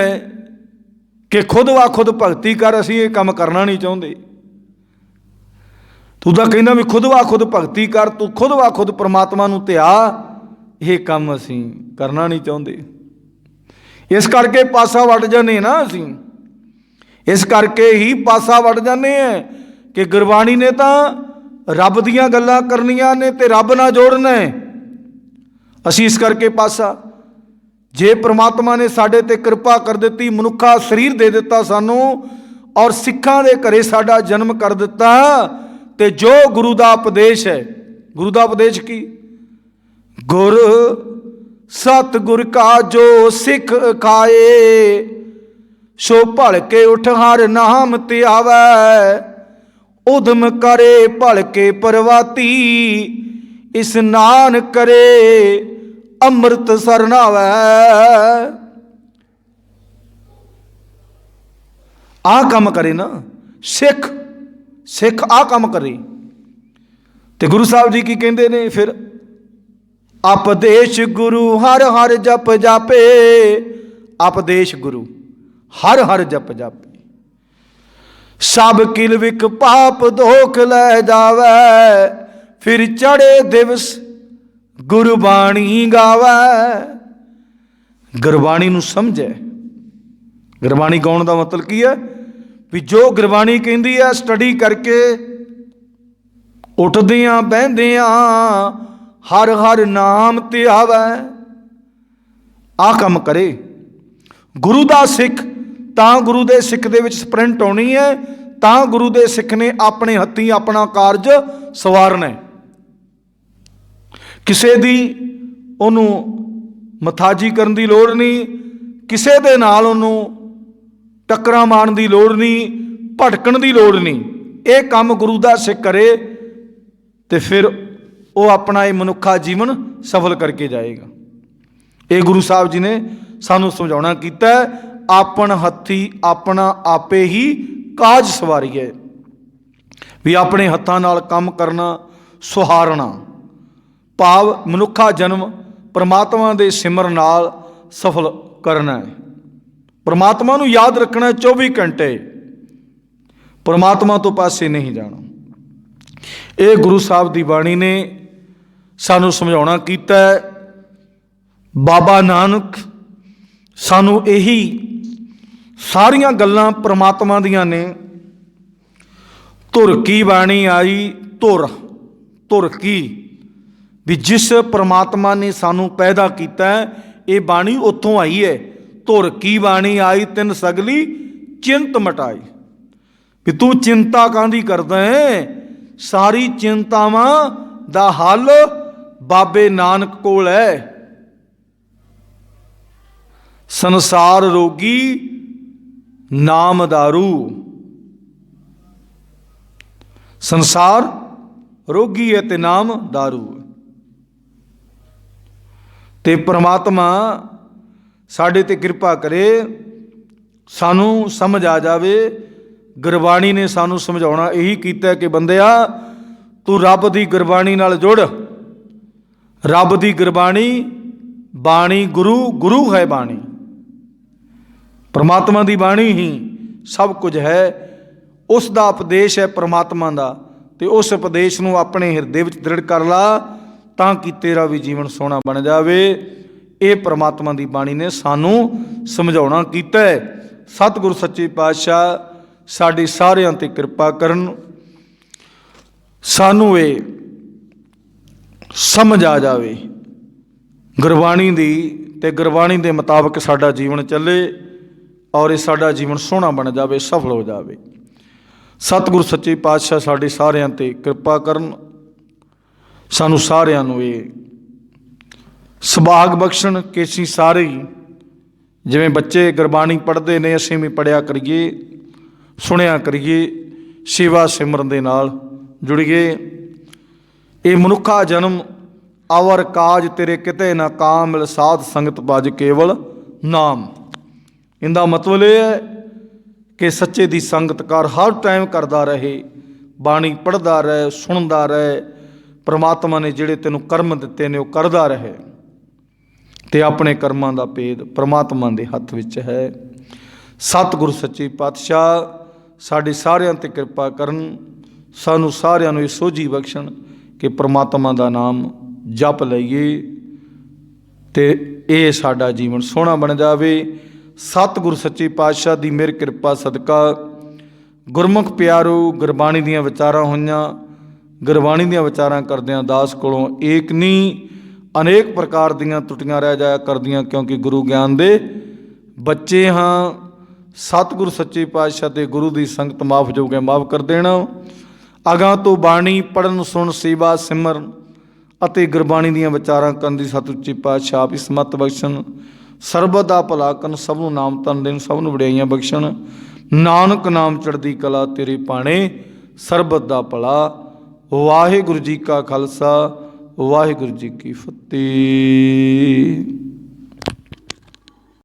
ਕਿ ਖੁਦ ਵਾ ਖੁਦ ਭਗਤੀ ਕਰ। ਅਸੀਂ ਇਹ ਕੰਮ ਕਰਨਾ ਨਹੀਂ ਚਾਹੁੰਦੇ। ਤੂੰ ਤਾਂ ਕਹਿੰਦਾ ਵੀ ਖੁਦ ਵਾ ਖੁਦ ਭਗਤੀ ਕਰ, ਤੂੰ ਖੁਦ ਵਾ ਖੁਦ ਪ੍ਰਮਾਤਮਾ ਨੂੰ ਧਿਆ। ਇਹ ਕੰਮ ਅਸੀਂ ਕਰਨਾ ਨਹੀਂ ਚਾਹੁੰਦੇ। ਇਸ ਕਰਕੇ ਪਾਸਾ ਵੱਟ ਜਾਂਦੇ ਨਾ ਅਸੀਂ, ਇਸ ਕਰਕੇ ਹੀ ਪਾਸਾ ਵੱਟ ਜਾਂਦੇ ਹਾਂ ਕਿ ਗੁਰਬਾਣੀ ਨੇ ਤਾਂ ਰੱਬ ਦੀਆਂ ਗੱਲਾਂ ਕਰਨੀਆਂ ਨੇ ਤੇ ਰੱਬ ਨਾਲ ਜੋੜਨਾ ਹੈ। ਅਸੀਂ ਇਸ ਕਰਕੇ ਪਾਸਾ। ਜੇ ਪ੍ਰਮਾਤਮਾ ਨੇ ਸਾਡੇ ਤੇ ਕਿਰਪਾ ਕਰ ਦਿੱਤੀ, ਮਨੁੱਖਾ ਸਰੀਰ ਦੇ ਦਿੱਤਾ ਸਾਨੂੰ, ਔਰ ਸਿੱਖਾਂ ਦੇ ਘਰੇ ਸਾਡਾ ਜਨਮ ਕਰ ਦਿੱਤਾ, ਤੇ ਜੋ ਗੁਰੂ ਦਾ ਉਪਦੇਸ਼ ਹੈ, ਗੁਰੂ ਦਾ ਉਪਦੇਸ਼ ਕੀ? ਗੁਰ ਸਤਿਗੁਰ ਕਾ ਜੋ ਸਿੱਖ ਖਾਏ, ਸੋ ਭਲ ਕੇ ਉਠ ਹਰ ਨਾਮ ਧਿਆਵੈ। ਉਦਮ ਕਰੇ ਭਲ ਕੇ ਪਰਵਾਤੀ, ਇਸਨਾਨ ਕਰੇ ਅੰਮ੍ਰਿਤ ਸਰਨਾਵੈ। ਆਹ ਕੰਮ ਕਰੇ ਨਾ ਸਿੱਖ, ਸਿੱਖ ਆਹ ਕੰਮ ਕਰੇ। ਤੇ ਗੁਰੂ ਸਾਹਿਬ ਜੀ ਕੀ ਕਹਿੰਦੇ ਨੇ ਫਿਰ? ਉਪਦੇਸ਼ ਗੁਰੂ ਹਰ ਹਰ ਜਪ ਜਾਪੇ। ਉਪਦੇਸ਼ ਗੁਰੂ ਹਰ ਹਰ ਜਪ ਜਾਪੇ। ਸਭ ਕਿਲ ਵਿਕ ਪਾਪ ਦੋਖ ਲੈ ਜਾਵੈ, ਫਿਰ ਚੜੇ ਦਿਵਸ ਗੁਰਬਾਣੀ ਗਾਵੈ। ਗੁਰਬਾਣੀ ਨੂੰ ਸਮਝੇ। ਗੁਰਬਾਣੀ ਗਾਉਣ ਦਾ ਮਤਲਬ ਕੀ ਹੈ? ਵੀ ਜੋ ਗੁਰਬਾਣੀ ਕਹਿੰਦੀ ਹੈ ਸਟੱਡੀ ਕਰਕੇ, ਉੱਠਦਿਆਂ ਬਹਿੰਦਿਆਂ ਹਰ ਹਰ ਨਾਮ ਧਿਆਵੈ। ਆਹ ਕੰਮ ਕਰੇ ਗੁਰੂ ਦਾ ਸਿੱਖ, ਤਾਂ ਗੁਰੂ ਦੇ ਸਿੱਖ ਦੇ ਵਿੱਚ ਸਪ੍ਰਿੰਟ ਆਉਣੀ ਹੈ, ਤਾਂ ਗੁਰੂ ਦੇ ਸਿੱਖ ਨੇ ਆਪਣੇ ਹੱਥੀਂ ਆਪਣਾ ਕਾਰਜ ਸਵਾਰਨਾ। ਕਿਸੇ ਦੀ ਉਹਨੂੰ ਮਥਾਜੀ ਕਰਨ ਦੀ ਲੋੜ ਨਹੀਂ, ਕਿਸੇ ਦੇ ਨਾਲ ਉਹਨੂੰ ਟੱਕਰਾਂ ਮਾਰਨ ਦੀ ਲੋੜ ਨਹੀਂ, ਭਟਕਣ ਦੀ ਲੋੜ ਨਹੀਂ। ਇਹ ਕੰਮ ਗੁਰੂ ਦਾ ਸਿੱਖ ਕਰੇ ਤੇ ਫਿਰ ਉਹ ਆਪਣਾ ਇਹ ਮਨੁੱਖਾ ਜੀਵਨ ਸਫਲ ਕਰਕੇ ਜਾਏਗਾ। ਇਹ ਗੁਰੂ ਸਾਹਿਬ ਜੀ ਨੇ ਸਾਨੂੰ ਸਮਝਾਉਣਾ ਕੀਤਾ, ਆਪਣ ਹੱਥੀ ਆਪਣਾ ਆਪੇ ਹੀ ਕਾਜ ਸਵਾਰੀਏ, ਵੀ ਆਪਣੇ ਹੱਥਾਂ ਨਾਲ ਕੰਮ ਕਰਨਾ, ਸੁਹਾਰਨਾ। ਭਾਵ ਮਨੁੱਖਾ ਜਨਮ ਪਰਮਾਤਮਾ ਦੇ ਸਿਮਰਨ ਨਾਲ ਸਫਲ ਕਰਨਾ ਹੈ। ਪਰਮਾਤਮਾ ਨੂੰ ਯਾਦ ਰੱਖਣਾ 24 ਘੰਟੇ, ਪਰਮਾਤਮਾ ਤੋਂ ਪਾਸੇ ਨਹੀਂ ਜਾਣਾ। ਇਹ ਗੁਰੂ ਸਾਹਿਬ ਦੀ ਬਾਣੀ ਨੇ ਸਾਨੂੰ ਸਮਝਾਉਣਾ ਕੀਤਾ ਹੈ। ਬਾਬਾ ਨਾਨਕ ਸਾਨੂੰ ਇਹੀ ਸਾਰੀਆਂ ਗੱਲਾਂ ਪਰਮਾਤਮਾ ਦੀਆਂ ਨੇ। ਧੁਰ ਕੀ ਬਾਣੀ ਆਈ, ਧੁਰ ਕੀ, ਵੀ ਜਿਸ ਪਰਮਾਤਮਾ ਨੇ ਸਾਨੂੰ ਪੈਦਾ ਕੀਤਾ, ਇਹ ਬਾਣੀ ਉੱਥੋਂ ਆਈ ਹੈ। ਧੁਰ ਕੀ ਬਾਣੀ ਆਈ, ਤਿੰਨ ਸਗਲੀ ਚਿੰਤ ਮਟਾਈ। ਵੀ ਤੂੰ ਚਿੰਤਾ ਕਾਹਦੀ ਕਰਦਾ ਹੈ? ਸਾਰੀ ਚਿੰਤਾਵਾਂ ਦਾ ਹੱਲ ਬਾਬੇ ਨਾਨਕ ਕੋਲ ਹੈ। ਸੰਸਾਰ ਰੋਗੀ ਨਾਮ ਦਾਰੂ, ਸੰਸਾਰ ਰੋਗੀ ਹੈ ਤੇ ਨਾਮ ਦਾਰੂ। ਤੇ ਪ੍ਰਮਾਤਮਾ ਸਾਡੇ ਤੇ ਕਿਰਪਾ ਕਰੇ, ਸਾਨੂੰ ਸਮਝ ਆ ਜਾਵੇ। ਗੁਰਬਾਣੀ ਨੇ ਸਾਨੂੰ ਸਮਝਾਉਣਾ ਇਹੀ ਕੀਤਾ ਕਿ ਬੰਦਿਆ, ਤੂੰ ਰੱਬ ਦੀ ਗੁਰਬਾਣੀ ਨਾਲ ਜੁੜ। ਰੱਬ ਦੀ ਗੁਰਬਾਣੀ ਬਾਣੀ, ਗੁਰੂ ਹੈ ਬਾਣੀ। ਪਰਮਾਤਮਾ ਦੀ ਬਾਣੀ ਹੀ ਸਭ ਕੁਝ ਹੈ। ਉਸ ਦਾ ਉਪਦੇਸ਼ ਹੈ ਪਰਮਾਤਮਾ ਦਾ, ਤੇ ਉਸ ਉਪਦੇਸ਼ ਨੂੰ ਆਪਣੇ ਹਿਰਦੇ ਵਿੱਚ ਦ੍ਰਿੜ ਕਰ ਲਾ, ਤਾਂ ਕਿ ਤੇਰਾ ਵੀ ਜੀਵਨ ਸੋਹਣਾ ਬਣ ਜਾਵੇ। ਇਹ ਪਰਮਾਤਮਾ ਦੀ ਬਾਣੀ ਨੇ ਸਾਨੂੰ ਸਮਝਾਉਣਾ ਕੀਤਾ ਹੈ। ਸਤਿਗੁਰੂ ਸੱਚੇ ਪਾਤਸ਼ਾਹ ਸਾਡੇ ਸਾਰਿਆਂ 'ਤੇ ਕਿਰਪਾ ਕਰਨ, ਸਾਨੂੰ ਇਹ ਸਮਝ ਆ ਜਾਵੇ ਗੁਰਬਾਣੀ ਦੀ, ਤੇ ਗੁਰਬਾਣੀ ਦੇ ਮੁਤਾਬਕ ਸਾਡਾ ਜੀਵਨ ਚੱਲੇ, ਔਰ ਇਹ ਸਾਡਾ ਜੀਵਨ ਸੋਹਣਾ ਬਣ ਜਾਵੇ, ਸਫਲ ਹੋ ਜਾਵੇ। ਸਤਿਗੁਰੂ ਸੱਚੇ ਪਾਤਸ਼ਾਹ ਸਾਡੇ ਸਾਰਿਆਂ 'ਤੇ ਕਿਰਪਾ ਕਰਨ, ਸਾਨੂੰ ਸਾਰਿਆਂ ਨੂੰ ਇਹ ਸੁਭਾਗ ਬਖਸ਼ਣ ਕਿ ਅਸੀਂ ਸਾਰੇ ਹੀ ਜਿਵੇਂ ਬੱਚੇ ਗੁਰਬਾਣੀ ਪੜ੍ਹਦੇ ਨੇ, ਅਸੀਂ ਵੀ ਪੜ੍ਹਿਆ ਕਰੀਏ, ਸੁਣਿਆ ਕਰੀਏ, ਸੇਵਾ ਸਿਮਰਨ ਦੇ ਨਾਲ ਜੁੜੀਏ। ਇਹ ਮਨੁੱਖਾ ਜਨਮ ਅਵਰ ਕਾਜ ਤੇਰੇ ਕਿਤੇ ਨਾ ਕਾਮ, ਮਿਲ ਸਾਧ ਸੰਗਤ ਭਜ ਕੇਵਲ ਨਾਮ। ਇਹਦਾ ਮਤਲਬ ਇਹ ਹੈ ਕਿ ਸੱਚੇ ਦੀ ਸੰਗਤ ਕਰ, ਹਰ ਟਾਈਮ ਕਰਦਾ ਰਹੇ, ਬਾਣੀ ਪੜ੍ਹਦਾ ਰਹੇ, ਸੁਣਦਾ ਰਹੇ। ਪਰਮਾਤਮਾ ਨੇ ਜਿਹੜੇ ਤੈਨੂੰ ਕਰਮ ਦਿੱਤੇ ਨੇ ਉਹ ਕਰਦਾ ਰਹੇ, ਤੇ ਆਪਣੇ ਕਰਮਾਂ ਦਾ ਭੇਦ ਪਰਮਾਤਮਾ ਦੇ ਹੱਥ ਵਿੱਚ ਹੈ। ਸਤਿਗੁਰੂ ਸੱਚੇ ਪਾਤਸ਼ਾਹ ਸਾਡੇ ਸਾਰਿਆਂ 'ਤੇ ਕਿਰਪਾ ਕਰਨ, ਸਾਨੂੰ ਸਾਰਿਆਂ ਨੂੰ ਇਹ ਸੋਝੀ ਬਖਸ਼ਣ ਕਿ ਪਰਮਾਤਮਾ ਦਾ ਨਾਮ ਜਪ ਲਈਏ ਤੇ ਇਹ ਸਾਡਾ ਜੀਵਨ ਸੋਹਣਾ ਬਣ ਜਾਵੇ। ਸਤਿਗੁਰੂ ਸੱਚੇ ਪਾਤਸ਼ਾਹ ਦੀ ਮਿਹਰ ਕਿਰਪਾ ਸਦਕਾ ਗੁਰਮੁਖ ਪਿਆਰੋ, ਗੁਰਬਾਣੀ ਦੀਆਂ ਵਿਚਾਰਾਂ ਹੋਈਆਂ। ਗੁਰਬਾਣੀ ਦੀਆਂ ਵਿਚਾਰਾਂ ਕਰਦਿਆਂ ਦਾਸ ਕੋਲੋਂ ਏਕ ਨਹੀਂ ਅਨੇਕ ਪ੍ਰਕਾਰ ਦੀਆਂ ਟੁੱਟੀਆਂ ਰਹਿ ਜਾਇਆ ਕਰਦੀਆਂ, ਕਿਉਂਕਿ ਗੁਰੂ ਗਿਆਨ ਦੇ ਬੱਚੇ ਹਾਂ। ਸਤਿਗੁਰੂ ਸੱਚੇ ਪਾਤਸ਼ਾਹ ਤੇ ਗੁਰੂ ਦੀ ਸੰਗਤ ਮਾਫ ਜੋਗੇ ਮਾਫ ਕਰ ਦੇਣਾ। ਅਗਾਂ ਤੋਂ ਬਾਣੀ ਪੜ੍ਹਨ, ਸੁਣ, ਸੇਵਾ ਸਿਮਰਨ ਅਤੇ ਗੁਰਬਾਣੀ ਦੀਆਂ ਵਿਚਾਰਾਂ ਕਰਨ ਦੀ ਸਤਿਗੁਰੂ ਸੱਚੇ ਪਾਤਸ਼ਾਹ ਆਪ ਹੀ ਸਮਤ ਬਖਸ਼ਣ। ਸਰਬਤ ਦਾ ਭਲਾ ਕਰਨ, ਸਭ ਨੂੰ ਨਾਮ ਧਨ ਦੇਣ, ਸਭ ਨੂੰ ਵਡਿਆਈਆਂ ਬਖਸ਼ਣ। ਨਾਨਕ ਨਾਮ ਚੜ੍ਹਦੀ ਕਲਾ ਤੇਰੇ ਭਾਣੇ, ਸਰਬਤ ਦਾ ਭਲਾ। ਵਾਹਿਗੁਰੂ ਜੀ ਕਾ ਖਾਲਸਾ, ਵਾਹਿਗੁਰੂ ਜੀ ਕੀ ਫਤਿਹ।